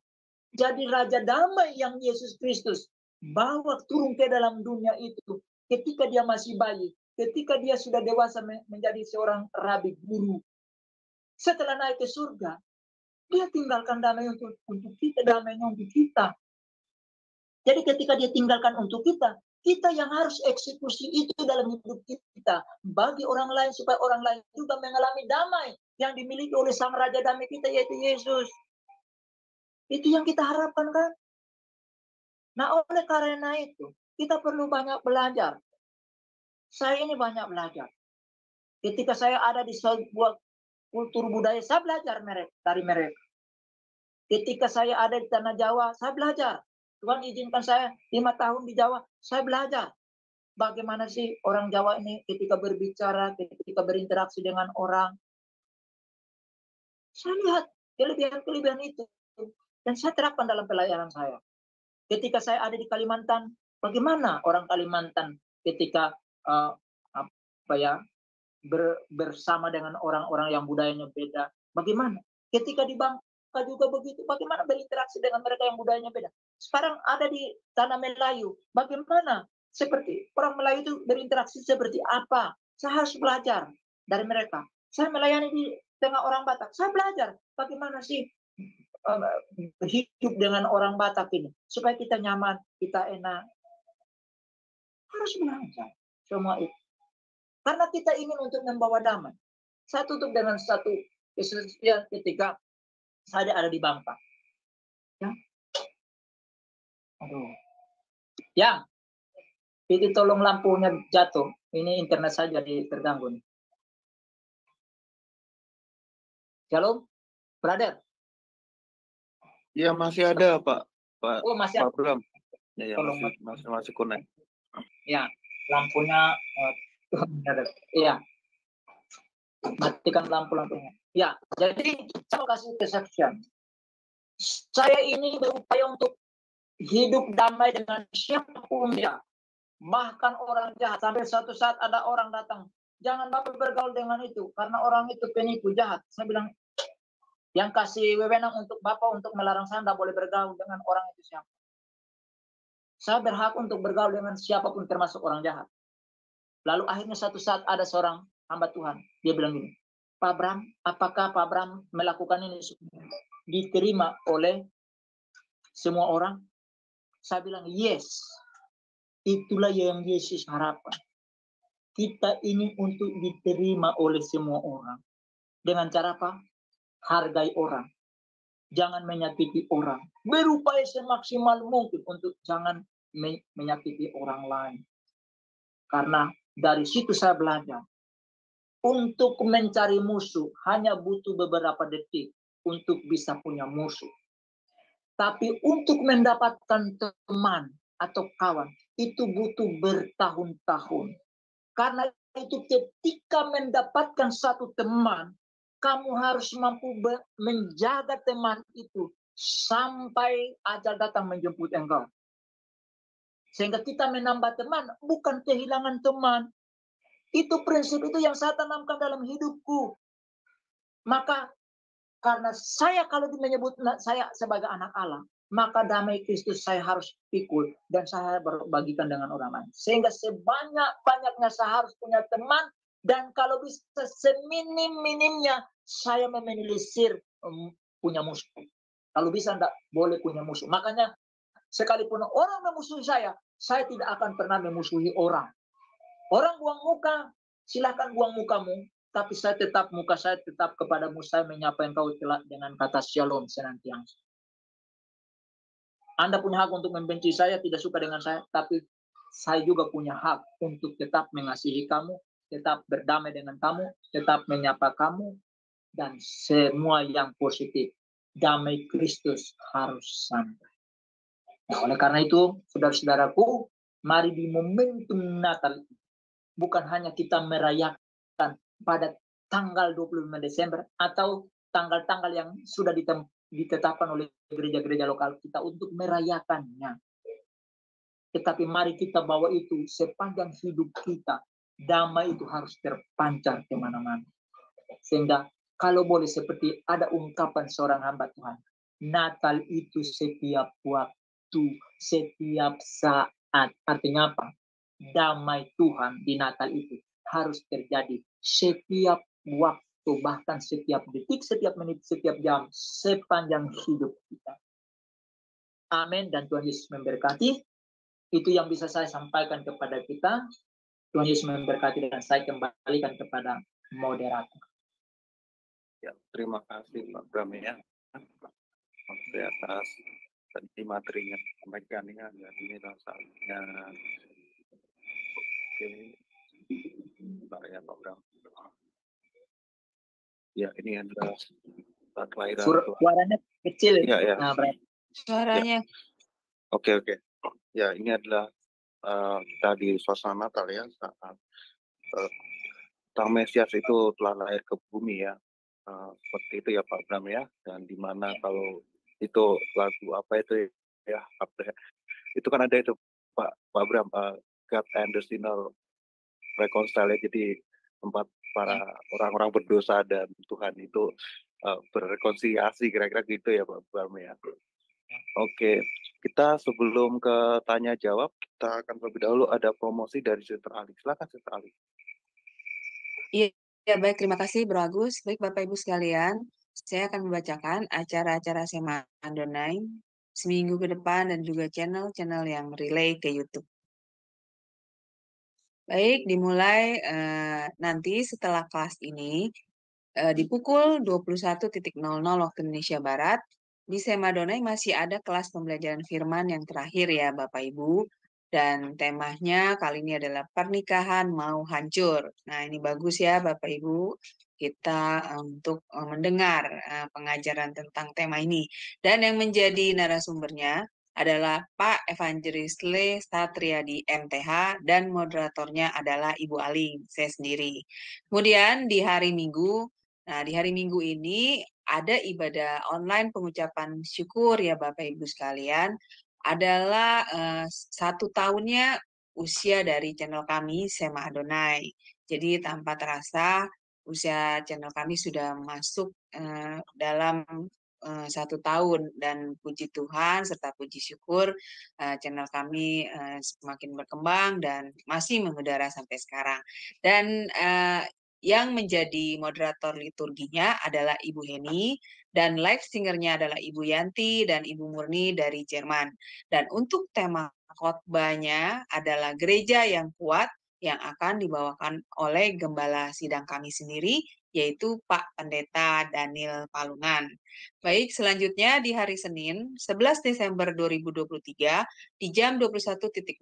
Jadi Raja Damai yang Yesus Kristus bawa turun ke dalam dunia itu ketika dia masih bayi, ketika dia sudah dewasa menjadi seorang rabi guru. Setelah naik ke surga, dia tinggalkan damai untuk kita, damainya untuk kita. Jadi ketika dia tinggalkan untuk kita, kita yang harus eksekusi itu dalam hidup kita. Bagi orang lain, supaya orang lain juga mengalami damai yang dimiliki oleh Sang Raja Damai kita, yaitu Yesus. Itu yang kita harapkan kan? Nah, oleh karena itu, kita perlu banyak belajar. Saya ini banyak belajar. Ketika saya ada di sebuah kultur budaya, saya belajar dari mereka. Ketika saya ada di tanah Jawa, saya belajar. Tuhan izinkan saya 5 tahun di Jawa, saya belajar. Bagaimana sih orang Jawa ini ketika berbicara, ketika berinteraksi dengan orang. Saya lihat kelebihan-kelebihan itu. Dan saya terapkan dalam pelayanan saya. Ketika saya ada di Kalimantan, bagaimana orang Kalimantan ketika bersama dengan orang-orang yang budayanya beda. Bagaimana? Ketika di Bangka juga begitu. Bagaimana berinteraksi dengan mereka yang budayanya beda. Sekarang ada di tanah Melayu. Bagaimana? Seperti orang Melayu itu berinteraksi seperti apa? Saya harus belajar dari mereka. Saya melayani di tengah orang Batak. Saya belajar bagaimana sih hidup dengan orang Batak ini. Supaya kita nyaman, kita enak. Harus belajar semua itu. Karena kita ingin untuk membawa damai. Saya tutup dengan satu kesempatan ketika saya ada di Bangka. Ya. Aduh. Ya. Itu tolong lampunya jatuh. Ini internet saya jadi terganggu nih. Shalom, brother. Ya masih ada Pak. Oh masih ada. Pak Bram. Ya Tolong masih connect. Ya, lampunya. Iya. Matikan lampu-lampunya. Ya, jadi saya kasih kesaksian. Saya ini berupaya untuk hidup damai dengan siapapun dia. Bahkan orang jahat. Sampai suatu saat ada orang datang. Jangan Bapak bergaul dengan itu. Karena orang itu penipu jahat. Saya bilang, yang kasih wewenang untuk Bapak untuk melarang saya tidak boleh bergaul dengan orang itu siapa. Saya berhak untuk bergaul dengan siapapun termasuk orang jahat. Lalu akhirnya satu saat ada seorang hamba Tuhan. Dia bilang gini, Pak Bram, apakah Pak Bram melakukan ini diterima oleh semua orang? Saya bilang, yes. Itulah yang Yesus harapkan. Kita ingin untuk diterima oleh semua orang. Dengan cara apa? Hargai orang. Jangan menyakiti orang. Berupaya semaksimal mungkin untuk jangan menyakiti orang lain. Karena dari situ saya belajar. Untuk mencari musuh hanya butuh beberapa detik untuk bisa punya musuh. Tapi untuk mendapatkan teman atau kawan itu butuh bertahun-tahun. Karena itu ketika mendapatkan satu teman, kamu harus mampu menjaga teman itu sampai ajal datang menjemput engkau. Sehingga kita menambah teman, bukan kehilangan teman. Itu prinsip itu yang saya tanamkan dalam hidupku. Maka karena saya kalau menyebut saya sebagai anak Allah, maka damai Kristus saya harus pikul dan saya berbagikan dengan orang lain. Sehingga sebanyak-banyaknya saya harus punya teman dan kalau bisa seminim-minimnya saya meminimalisir punya musuh. Kalau bisa enggak boleh punya musuh. Makanya sekalipun orang memusuhi saya tidak akan pernah memusuhi orang. Orang buang muka, silakan buang mukamu. tapi saya tetap, muka saya tetap kepadamu, saya menyapa engkau dengan kata shalom senantiasa. Anda punya hak untuk membenci saya, tidak suka dengan saya, tapi saya juga punya hak untuk tetap mengasihi kamu, tetap berdamai dengan kamu, tetap menyapa kamu, dan semua yang positif. Damai Kristus harus sampai. Nah, oleh karena itu, saudara-saudaraku, mari di momentum Natal, bukan hanya kita merayakan pada tanggal 25 Desember atau tanggal-tanggal yang sudah ditetapkan oleh gereja-gereja lokal kita untuk merayakannya. Tetapi mari kita bawa itu sepanjang hidup kita. Damai itu harus terpancar kemana-mana. Sehingga kalau boleh seperti ada ungkapan seorang hamba Tuhan. Natal itu setiap waktu, setiap saat. Artinya apa? Damai Tuhan di Natal itu harus terjadi setiap waktu, bahkan setiap detik, setiap menit, setiap jam, sepanjang hidup kita. Amin, dan Tuhan Yesus memberkati. Itu yang bisa saya sampaikan kepada kita. Tuhan Yesus memberkati, dan saya kembalikan kepada moderator. Ya, terima kasih Pak Bram ya. Atas tadi materinya sampaikannya, dan ini rasanya. Oke, Pak ya Pak Bram. Ya, ini adalah kelahiran. Suaranya kecil. Ya, ya. Nah, Suaranya. Ya. Oke. Ya, ini adalah kita di suasana Natal ya, saat Sang Mesias itu telah lahir ke bumi ya, seperti itu ya Pak Bram ya. Dan dimana kalau itu lagu apa itu ya, itu kan ada itu Pak Bram, God and the Sinner Reconcile, jadi tempat para orang-orang berdosa dan Tuhan itu berrekonsiliasi, kira-kira gitu ya Pak Bram ya. Oke, kita sebelum ke tanya jawab, kita akan terlebih dahulu ada promosi dari Sister Ali. Silakan Sister Ali. Iya, baik, terima kasih Bro Agus. Baik Bapak Ibu sekalian, saya akan membacakan acara-acara Sema Adonai seminggu ke depan dan juga channel-channel yang relay ke YouTube. Baik, dimulai nanti setelah kelas ini di pukul 21.00 waktu Indonesia Barat, di Sema Adonai masih ada kelas pembelajaran firman yang terakhir ya Bapak Ibu. Dan temanya kali ini adalah pernikahan mau hancur. Nah, ini bagus ya Bapak Ibu, kita untuk mendengar pengajaran tentang tema ini. Dan yang menjadi narasumbernya adalah Pak Evangelis Le Satriadi MTH, dan moderatornya adalah Ibu Aling, saya sendiri. Kemudian di hari Minggu, ini ada ibadah online pengucapan syukur ya Bapak Ibu sekalian. Adalah 1 tahunnya usia dari channel kami Sema Adonai. Jadi tanpa terasa usia channel kami sudah masuk dalam 1 tahun, dan puji Tuhan serta puji syukur channel kami semakin berkembang dan masih mengudara sampai sekarang. Dan yang menjadi moderator liturginya adalah Ibu Heni, dan live singernya adalah Ibu Yanti dan Ibu Murni dari Jerman. Dan untuk tema khotbahnya adalah gereja yang kuat, yang akan dibawakan oleh gembala sidang kami sendiri, yaitu Pak Pendeta Daniel Palungan. Baik, selanjutnya di hari Senin 11 Desember 2023 di jam 21.00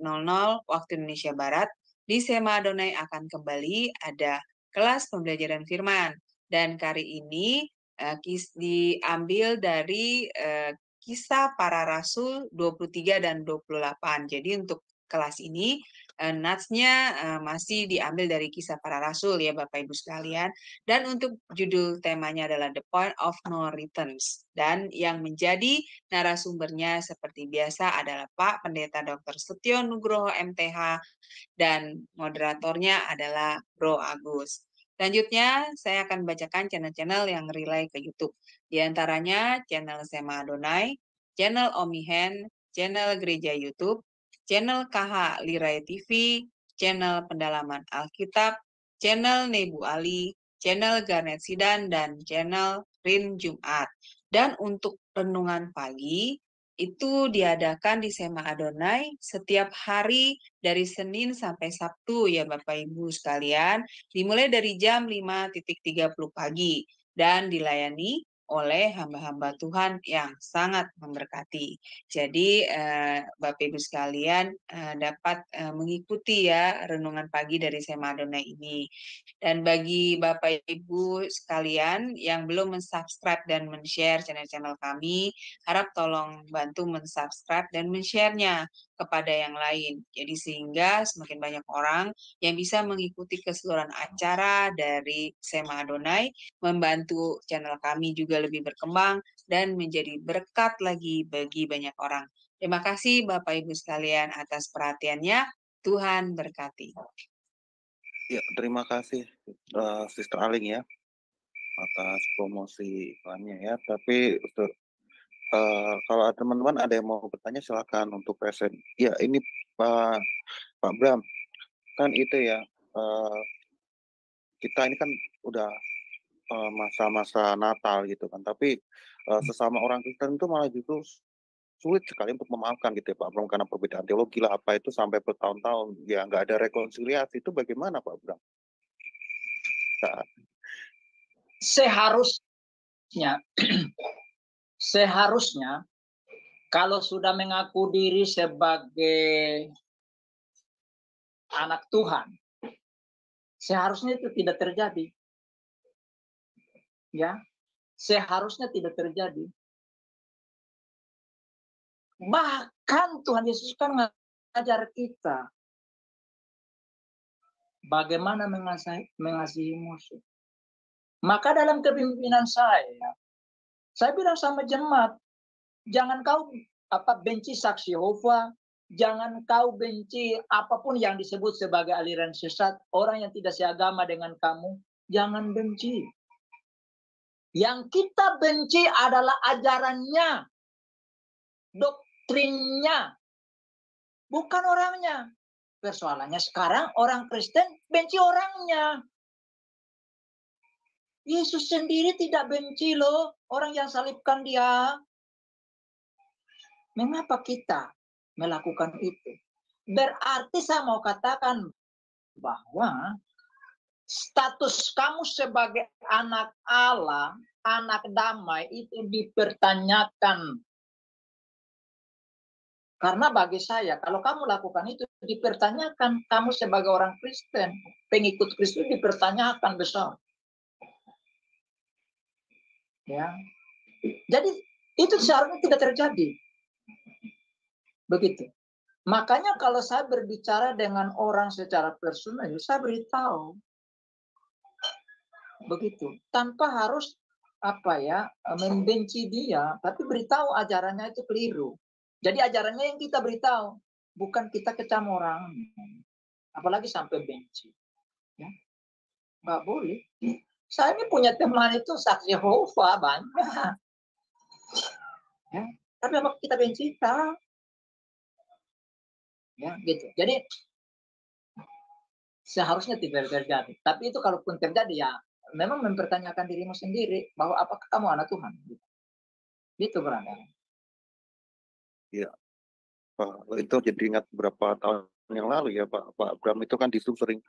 waktu Indonesia Barat, di Sema Adonai akan kembali ada kelas pembelajaran firman, dan kali ini diambil dari Kisah Para Rasul 23 dan 28. Jadi untuk kelas ini natsnya masih diambil dari Kisah Para Rasul ya Bapak Ibu sekalian, dan untuk judul temanya adalah The Point of No Returns, dan yang menjadi narasumbernya seperti biasa adalah Pak Pendeta Dr. Setio Nugroho MTH, dan moderatornya adalah Bro Agus. Selanjutnya, saya akan bacakan channel-channel yang relay ke YouTube. Di antaranya channel Sema Adonai, channel Omihen, channel Gereja YouTube, channel KH Lirai TV, channel Pendalaman Alkitab, channel Nebu Ali, channel Garnet Sidan, dan channel Rin Jumat. Dan untuk renungan pagi, itu diadakan di Sema Adonai setiap hari dari Senin sampai Sabtu ya Bapak Ibu sekalian, dimulai dari jam 5.30 pagi dan dilayani oleh hamba-hamba Tuhan yang sangat memberkati. Jadi Bapak Ibu sekalian dapat mengikuti ya renungan pagi dari Sema Adonai ini. Dan bagi Bapak Ibu sekalian yang belum mensubscribe dan men-share channel-channel kami, harap tolong bantu mensubscribe dan men-share-nya kepada yang lain. Jadi sehingga semakin banyak orang yang bisa mengikuti keseluruhan acara dari Sema Adonai, membantu channel kami juga lebih berkembang dan menjadi berkat lagi bagi banyak orang. Terima kasih Bapak Ibu sekalian atas perhatiannya. Tuhan berkati. Ya, terima kasih Sister Aling ya atas promosi iklannya ya. Tapi kalau teman-teman ada yang mau bertanya silakan untuk present. Ya, ini Pak Bram, kan itu ya kita ini kan udah masa-masa Natal gitu kan. Tapi sesama orang Kristen itu malah justru sulit sekali untuk memaafkan gitu ya Pak Bram, karena perbedaan teologi lah apa itu sampai bertahun-tahun ya nggak ada rekonsiliasi. Itu bagaimana Pak Bram? Seharusnya kalau sudah mengaku diri sebagai anak Tuhan, seharusnya itu tidak terjadi. Ya, seharusnya tidak terjadi. Bahkan Tuhan Yesus kan mengajar kita bagaimana mengasihi musuh. Maka dalam kepemimpinan saya bilang sama jemaat, jangan kau benci saksi Yehova, jangan kau benci apapun yang disebut sebagai aliran sesat, orang yang tidak seagama dengan kamu, jangan benci. Yang kita benci adalah ajarannya, doktrinnya, bukan orangnya. Persoalannya sekarang orang Kristen benci orangnya. Yesus sendiri tidak benci loh orang yang salibkan dia. Mengapa kita melakukan itu? Berarti saya mau katakan bahwa status kamu sebagai anak Allah, anak damai itu dipertanyakan. Karena bagi saya, kalau kamu lakukan itu, dipertanyakan. Kamu sebagai orang Kristen, pengikut Kristus dipertanyakan besar. Ya, jadi itu seharusnya tidak terjadi. Begitu. Makanya kalau saya berbicara dengan orang secara personal, saya beritahu. Begitu. Tanpa harus membenci dia, tapi beritahu ajarannya itu keliru. Jadi ajarannya yang kita beritahu, bukan kita kecam orang, apalagi sampai benci. Ya, nggak boleh. Saya ini punya teman itu saksi Yehova banyak. Ya, tapi apa kita benci? Ya, gitu. Jadi seharusnya tidak terjadi. Tapi itu kalaupun terjadi ya memang mempertanyakan dirimu sendiri bahwa apakah kamu anak Tuhan. Gitu berada. Iya, Pak, itu jadi ingat beberapa tahun yang lalu ya Pak Bram itu kan disitu sering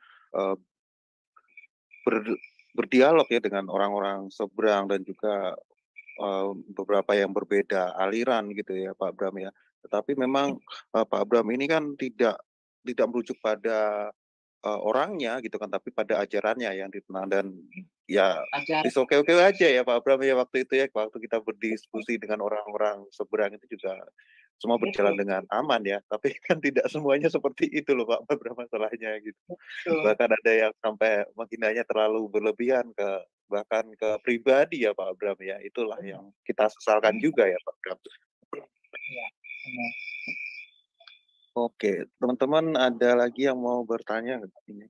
berdialog ya dengan orang-orang seberang dan juga beberapa yang berbeda aliran gitu ya Pak Bram ya. Tetapi memang Pak Bram ini kan tidak merujuk pada orangnya gitu kan, tapi pada ajarannya yang ditenang dan ya is oke-oke aja ya Pak Bram ya waktu itu ya, waktu kita berdiskusi dengan orang-orang seberang itu juga semua berjalan dengan aman ya, tapi kan tidak semuanya seperti itu loh Pak Bram masalahnya gitu. Bahkan ada yang sampai menghinanya terlalu berlebihan bahkan ke pribadi ya Pak Bram ya, itulah yang kita sesalkan juga ya Pak Bram. Ya. Oke, teman-teman ada lagi yang mau bertanya ini?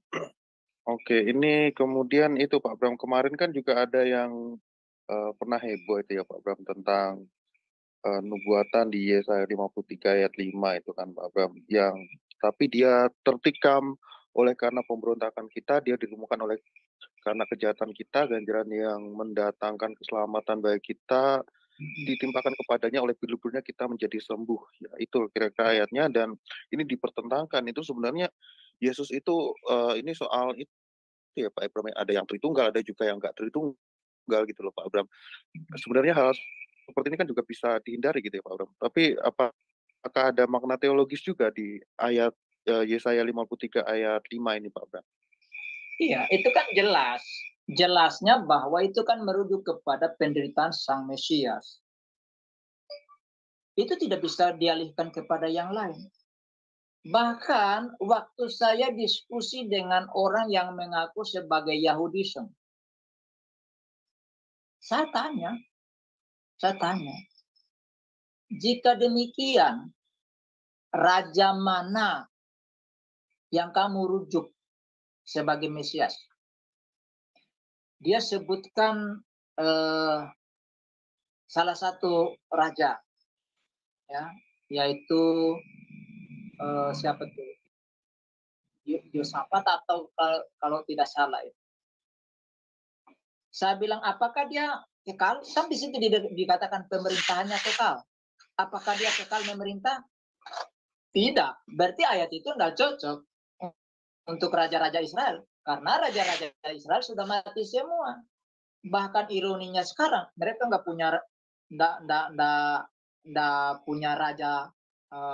Oke, ini kemudian itu Pak Bram kemarin kan juga ada yang pernah heboh itu ya Pak Bram tentang nubuatan di Yesaya 53 ayat 5 itu kan Pak Bram, yang tapi dia tertikam oleh karena pemberontakan kita, dia dilumuhkan oleh karena kejahatan kita, ganjaran yang mendatangkan keselamatan bagi kita ditimpakan kepadanya oleh bilur-bilurnya kita menjadi sembuh. Ya, itu kira-kira ayatnya, dan ini dipertentangkan. Itu sebenarnya Yesus itu ini soal itu ya Pak Abram, ada yang Tritunggal, ada juga yang nggak Tritunggal gitu loh Pak Abram. Sebenarnya hal seperti ini kan juga bisa dihindari gitu ya Pak Abram. Tapi apakah ada makna teologis juga di ayat Yesaya 53 ayat 5 ini Pak Abram? Iya, itu kan jelas. Jelasnya bahwa itu kan merujuk kepada penderitaan Sang Mesias. Itu tidak bisa dialihkan kepada yang lain. Bahkan waktu saya diskusi dengan orang yang mengaku sebagai Yahudism, saya tanya, jika demikian, raja mana yang kamu rujuk sebagai Mesias? Dia sebutkan salah satu raja, ya, yaitu siapa tuh? Yosafat atau kalau tidak salah itu. Saya bilang, apakah dia kekal? Kan di situ dikatakan pemerintahannya kekal. Apakah dia kekal memerintah? Tidak. Berarti ayat itu tidak cocok untuk raja-raja Israel. Karena raja-raja Israel sudah mati semua. Bahkan ironinya sekarang, mereka nggak punya raja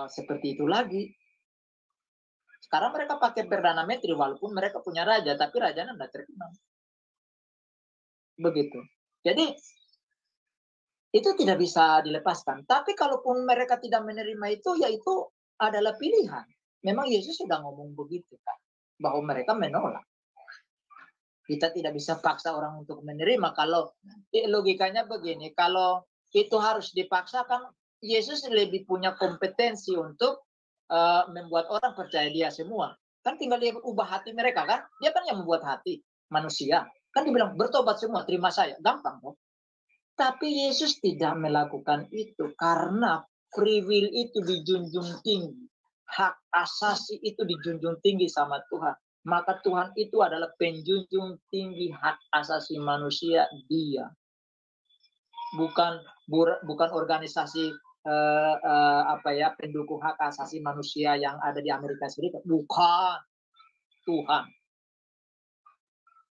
seperti itu lagi. Sekarang mereka pakai Perdana Menteri, walaupun mereka punya raja, tapi rajanya tidak terkenal. Begitu. Jadi itu tidak bisa dilepaskan. Tapi kalaupun mereka tidak menerima itu, ya itu adalah pilihan. Memang Yesus sudah ngomong begitu kan, bahwa mereka menolak. Kita tidak bisa paksa orang untuk menerima. Kalau logikanya begini, kalau itu harus dipaksakan, Yesus lebih punya kompetensi untuk membuat orang percaya dia semua. Kan tinggal dia ubah hati mereka kan. Dia kan yang membuat hati manusia. Kan dibilang bertobat semua, terima saya. Gampang kok. Tapi Yesus tidak melakukan itu karena free will itu dijunjung tinggi. Hak asasi itu dijunjung tinggi sama Tuhan. Maka Tuhan itu adalah penjunjung tinggi hak asasi manusia, dia. Bukan organisasi pendukung hak asasi manusia yang ada di Amerika Serikat. Bukan. Tuhan.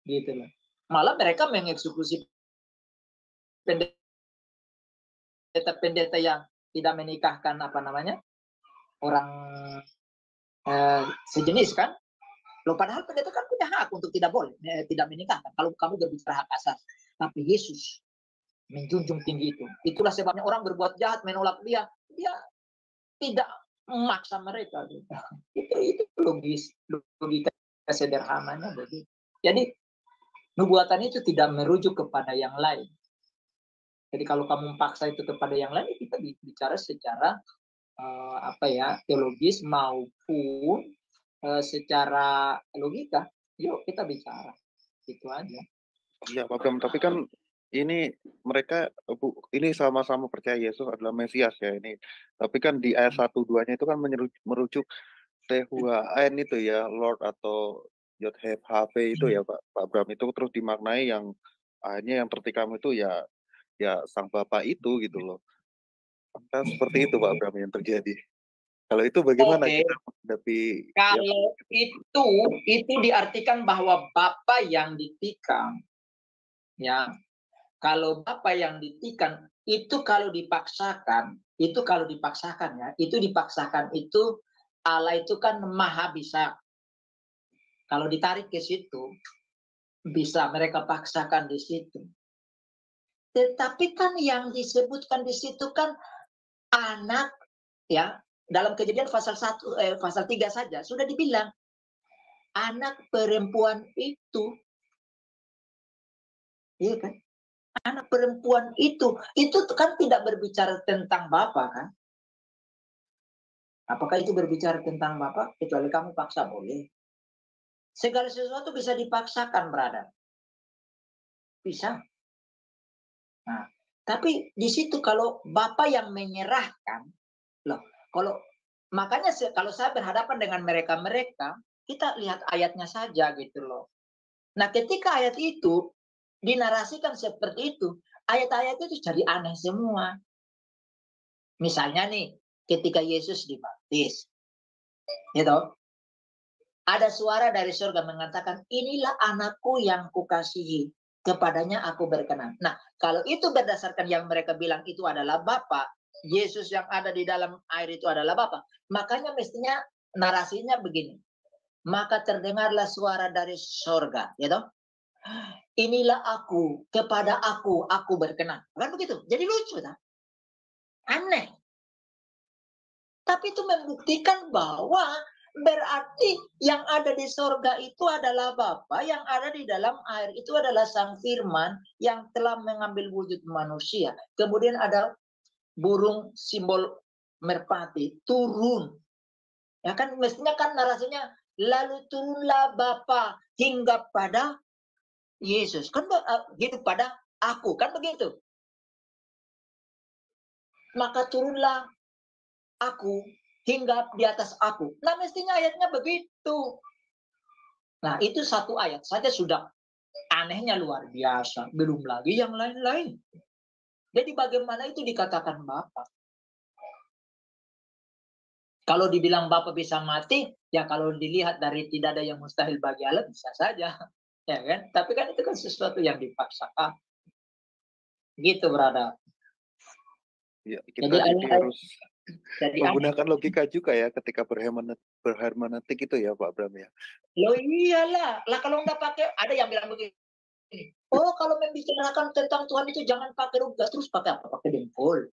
Gitu loh. Malah mereka mengeksekusi pendeta-pendeta yang tidak menikahkan orang sejenis kan. Loh, padahal pendeta kan punya hak untuk tidak menikahkan kalau kamu berbicara hak asasi. Tapi Yesus menjunjung tinggi itu. Itulah sebabnya orang berbuat jahat menolak dia tidak memaksa mereka. Itu logika sederhananya begitu. Jadi nubuatan itu tidak merujuk kepada yang lain. Jadi kalau kamu memaksa itu kepada yang lain, kita bicara secara teologis maupun secara logika. Yuk kita bicara. Itu aja. Iya Pak Bram, tapi kan ini mereka ini sama-sama percaya Yesus adalah Mesias ya ini. Tapi kan di ayat 1-2-nya itu kan merujuk Tuhan itu ya, Lord atau Yod-Heh-Vav itu ya Pak Bram, itu terus dimaknai yang akhirnya yang tertikam itu ya Sang Bapa itu gitu loh. Kan seperti itu Pak Bram yang terjadi. Kalau itu bagaimana kita menghadapi? Kalau itu diartikan bahwa Bapa yang ditikam, ya. Kalau Bapa yang ditikam itu kalau dipaksakan ya, itu dipaksakan itu Allah itu kan maha bisa. Kalau ditarik ke situ, bisa mereka paksakan di situ. Tetapi kan yang disebutkan di situ kan anak, ya, dalam Kejadian pasal 3 saja sudah dibilang anak perempuan itu, iya kan? Anak perempuan itu kan tidak berbicara tentang Bapa kan? Apakah itu berbicara tentang Bapa? Kecuali kamu paksa, boleh. Segala sesuatu bisa dipaksakan, brother. Bisa. Nah, tapi di situ kalau Bapa yang menyerahkan, loh, makanya kalau saya berhadapan dengan mereka, kita lihat ayatnya saja gitu loh. Nah, ketika ayat itu dinarasikan seperti itu, ayat-ayat itu jadi aneh semua. Misalnya nih, ketika Yesus dibaptis, gitu, ada suara dari surga mengatakan, inilah anakku yang kukasihi, kepadanya aku berkenan. Nah, kalau itu berdasarkan yang mereka bilang itu adalah Bapa, Yesus yang ada di dalam air itu adalah Bapa, makanya mestinya narasinya begini. Maka terdengarlah suara dari surga, gitu. Inilah aku, kepada aku berkenan. Kan begitu? Jadi lucu, tak? Aneh. Tapi itu membuktikan bahwa berarti yang ada di sorga itu adalah Bapa, yang ada di dalam air itu adalah Sang Firman yang telah mengambil wujud manusia. Kemudian ada burung simbol merpati turun. Ya kan mestinya kan narasinya lalu turunlah Bapa hingga pada Yesus. Kan gitu pada aku, kan begitu. Maka turunlah aku hingga di atas aku. Nah, mestinya ayatnya begitu. Nah, itu satu ayat saja sudah anehnya luar biasa. Belum lagi yang lain-lain. Jadi bagaimana itu dikatakan Bapa? Kalau dibilang Bapa bisa mati, ya kalau dilihat dari tidak ada yang mustahil bagi Allah, bisa saja. Ya kan? Tapi kan itu kan sesuatu yang dipaksakan. Gitu, berada. Ya, kita jadi harus jadi menggunakan logika juga ya ketika berhermeneutik itu ya Pak Bram ya. Loh iyalah, lah kalau nggak pakai, ada yang bilang begini. Oh, kalau membicarakan tentang Tuhan itu jangan pakai logika, terus pakai apa? Pakai dengkul.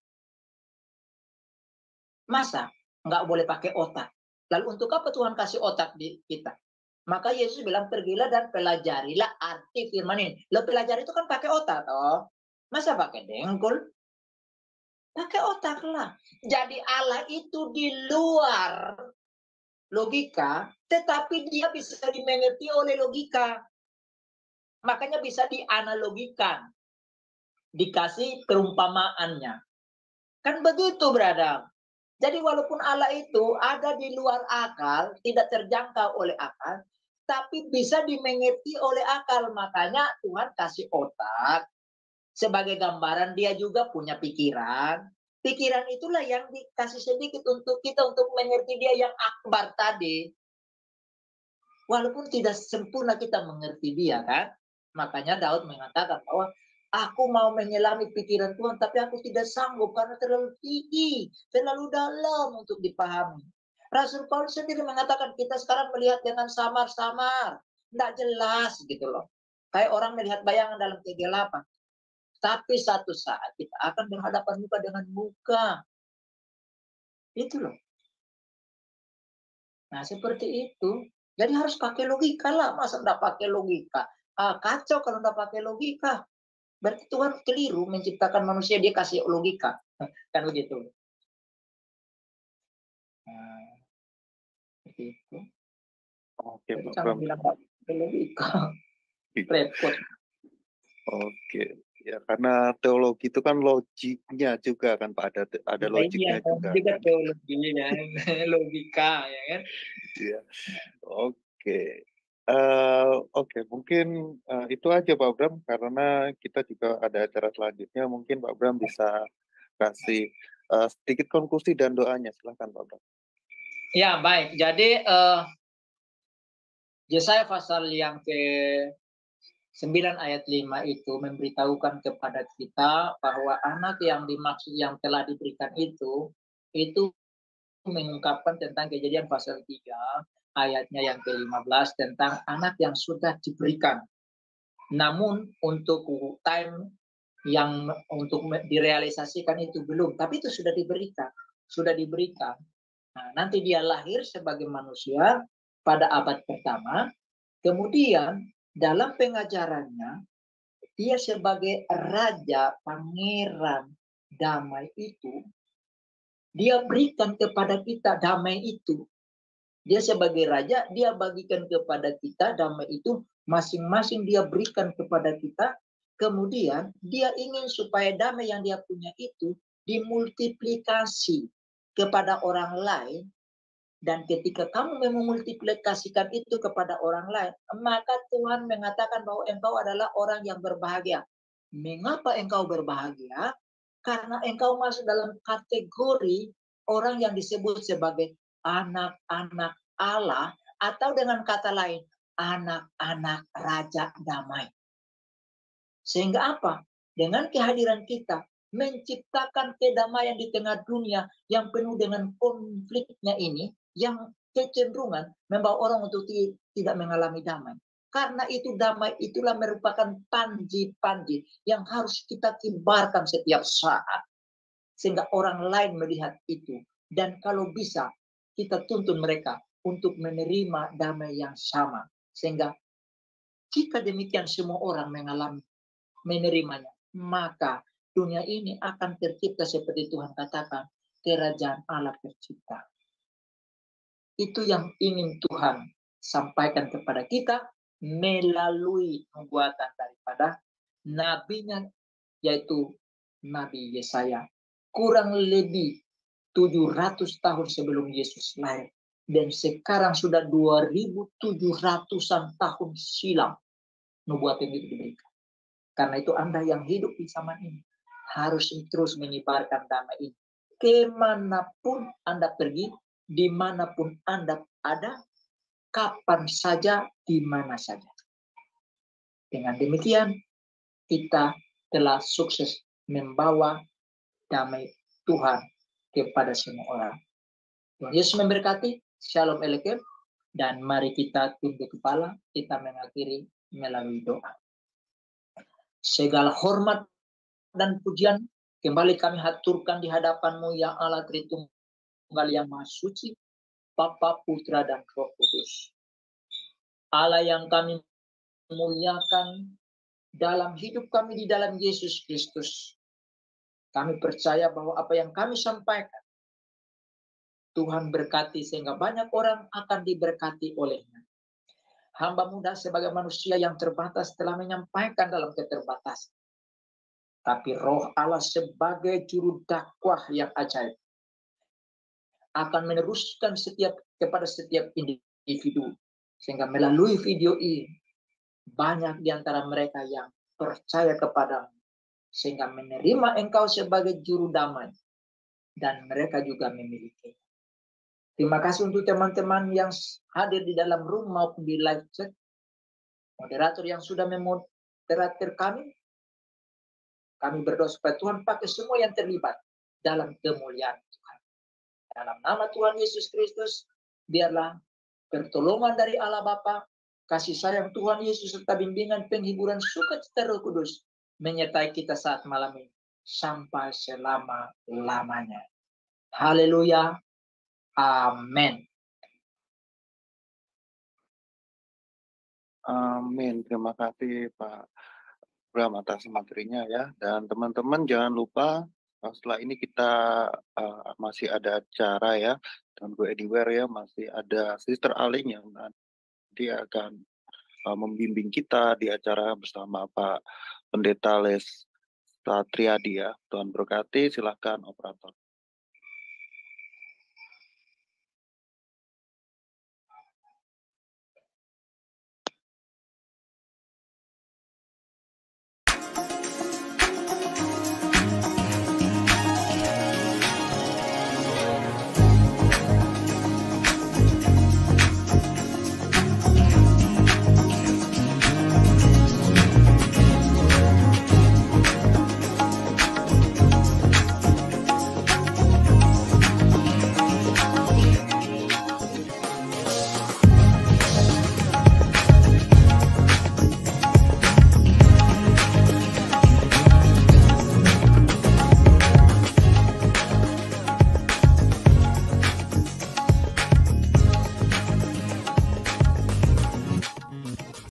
Masa nggak boleh pakai otak? Lalu untuk apa Tuhan kasih otak di kita? Maka Yesus bilang, pergilah dan pelajarilah arti firman ini. Lo pelajari itu kan pakai otak, toh. Masa pakai dengkul? Pakai otak lah. Jadi Allah itu di luar logika, tetapi dia bisa dimengerti oleh logika. Makanya bisa dianalogikan. Dikasih perumpamaannya. Kan begitu, berada. Jadi walaupun Allah itu ada di luar akal, tidak terjangkau oleh akal, tapi bisa dimengerti oleh akal. Makanya Tuhan kasih otak. Sebagai gambaran dia juga punya pikiran. Pikiran itulah yang dikasih sedikit untuk kita untuk mengerti dia yang akbar tadi. Walaupun tidak sempurna kita mengerti dia, kan? Makanya Daud mengatakan bahwa aku mau menyelami pikiran Tuhan, tapi aku tidak sanggup karena terlalu tinggi, terlalu dalam untuk dipahami. Rasul Paulus sendiri mengatakan kita sekarang melihat dengan samar-samar, tidak jelas gitu loh. Kayak orang melihat bayangan dalam kegelapan. Tapi satu saat kita akan berhadapan muka dengan muka. Itu loh. Nah, seperti itu. Jadi harus pakai logika lah. Masa tidak pakai logika? Kacau kalau tidak pakai logika. Berarti Tuhan keliru menciptakan manusia, dia kasih logika. Kan begitu. Nah, seperti itu. Oke, Jadi Pak jangan Bram. bilang pakai logika. Repot. Oke, ya karena teologi itu kan logiknya juga kan Pak, ada logiknya juga kan. Teologinya, logika ya kan. Iya. Oke. Oke, mungkin itu aja Pak Bram karena kita juga ada acara selanjutnya. Mungkin Pak Bram bisa kasih sedikit konklusi dan doanya. Silakan Pak Bram. Ya, baik. Jadi Yesaya pasal yang ke 9 ayat 5 itu memberitahukan kepada kita bahwa anak yang dimaksud yang telah diberikan itu mengungkapkan tentang Kejadian pasal 3 ayatnya yang ke-15 tentang anak yang sudah diberikan. Namun untuk time yang untuk direalisasikan itu belum, tapi itu sudah diberikan. Sudah diberikan. Nah, nanti dia lahir sebagai manusia pada abad pertama, kemudian dalam pengajarannya, dia sebagai raja, pangeran, damai itu, dia berikan kepada kita damai itu. Dia sebagai raja, dia bagikan kepada kita damai itu, masing-masing dia berikan kepada kita, kemudian dia ingin supaya damai yang dia punya itu dimultiplikasi kepada orang lain. Dan ketika kamu memultiplikasikan itu kepada orang lain, maka Tuhan mengatakan bahwa engkau adalah orang yang berbahagia. Mengapa engkau berbahagia? Karena engkau masuk dalam kategori orang yang disebut sebagai anak-anak Allah, atau dengan kata lain, anak-anak Raja Damai. Sehingga apa? Dengan kehadiran kita, menciptakan kedamaian di tengah dunia yang penuh dengan konfliknya ini, yang kecenderungan membawa orang untuk tidak mengalami damai. Karena itu damai itulah merupakan panji-panji yang harus kita kibarkan setiap saat. Sehingga orang lain melihat itu. Dan kalau bisa, kita tuntun mereka untuk menerima damai yang sama. Sehingga jika demikian semua orang menerimanya, maka dunia ini akan tercipta seperti Tuhan katakan, kerajaan Allah tercipta. Itu yang ingin Tuhan sampaikan kepada kita melalui nubuatan daripada nabinya, yaitu Nabi Yesaya. Kurang lebih 700 tahun sebelum Yesus lahir. Dan sekarang sudah 2700-an tahun silam nubuatan itu diberikan. Karena itu Anda yang hidup di zaman ini harus terus menyebarkan damai ini. Kemanapun Anda pergi, dimanapun Anda ada, kapan saja, di mana saja. Dengan demikian, kita telah sukses membawa damai Tuhan kepada semua orang. Tuhan Yesus memberkati. Shalom Aleichem. Dan mari kita tunduk kepala, kita mengakhiri melalui doa. Segala hormat dan pujian kembali kami haturkan di hadapan-Mu ya Allah Tritunggal yang Maha Suci, Bapa, Putra, dan Roh Kudus. Allah yang kami muliakan dalam hidup kami di dalam Yesus Kristus. Kami percaya bahwa apa yang kami sampaikan, Tuhan berkati sehingga banyak orang akan diberkati olehnya. Hamba muda sebagai manusia yang terbatas telah menyampaikan dalam keterbatasan. Tapi Roh Allah sebagai juru dakwah yang ajaib akan meneruskan kepada setiap individu. Sehingga melalui video ini, banyak di antara mereka yang percaya kepadamu. Sehingga menerima engkau sebagai juru damai. Dan mereka juga memiliki. Terima kasih untuk teman-teman yang hadir di dalam room maupun di live chat. Moderator yang sudah memoderator kami. Kami berdoa supaya Tuhan pakai semua yang terlibat dalam kemuliaan Tuhan. Dalam nama Tuhan Yesus Kristus, biarlah pertolongan dari Allah Bapa, kasih sayang Tuhan Yesus, serta bimbingan penghiburan sukacita Roh Kudus menyertai kita saat malam ini sampai selama-lamanya. Haleluya. Amin. Amin. Terima kasih Pak Bram atas materinya ya. Dan teman-teman jangan lupa setelah ini kita masih ada acara ya. Dan Go Anywhere ya, masih ada Sister Aling yang nanti akan membimbing kita di acara bersama Pak Pendeta Les Satriadi ya. Tuhan berkati, silakan operator.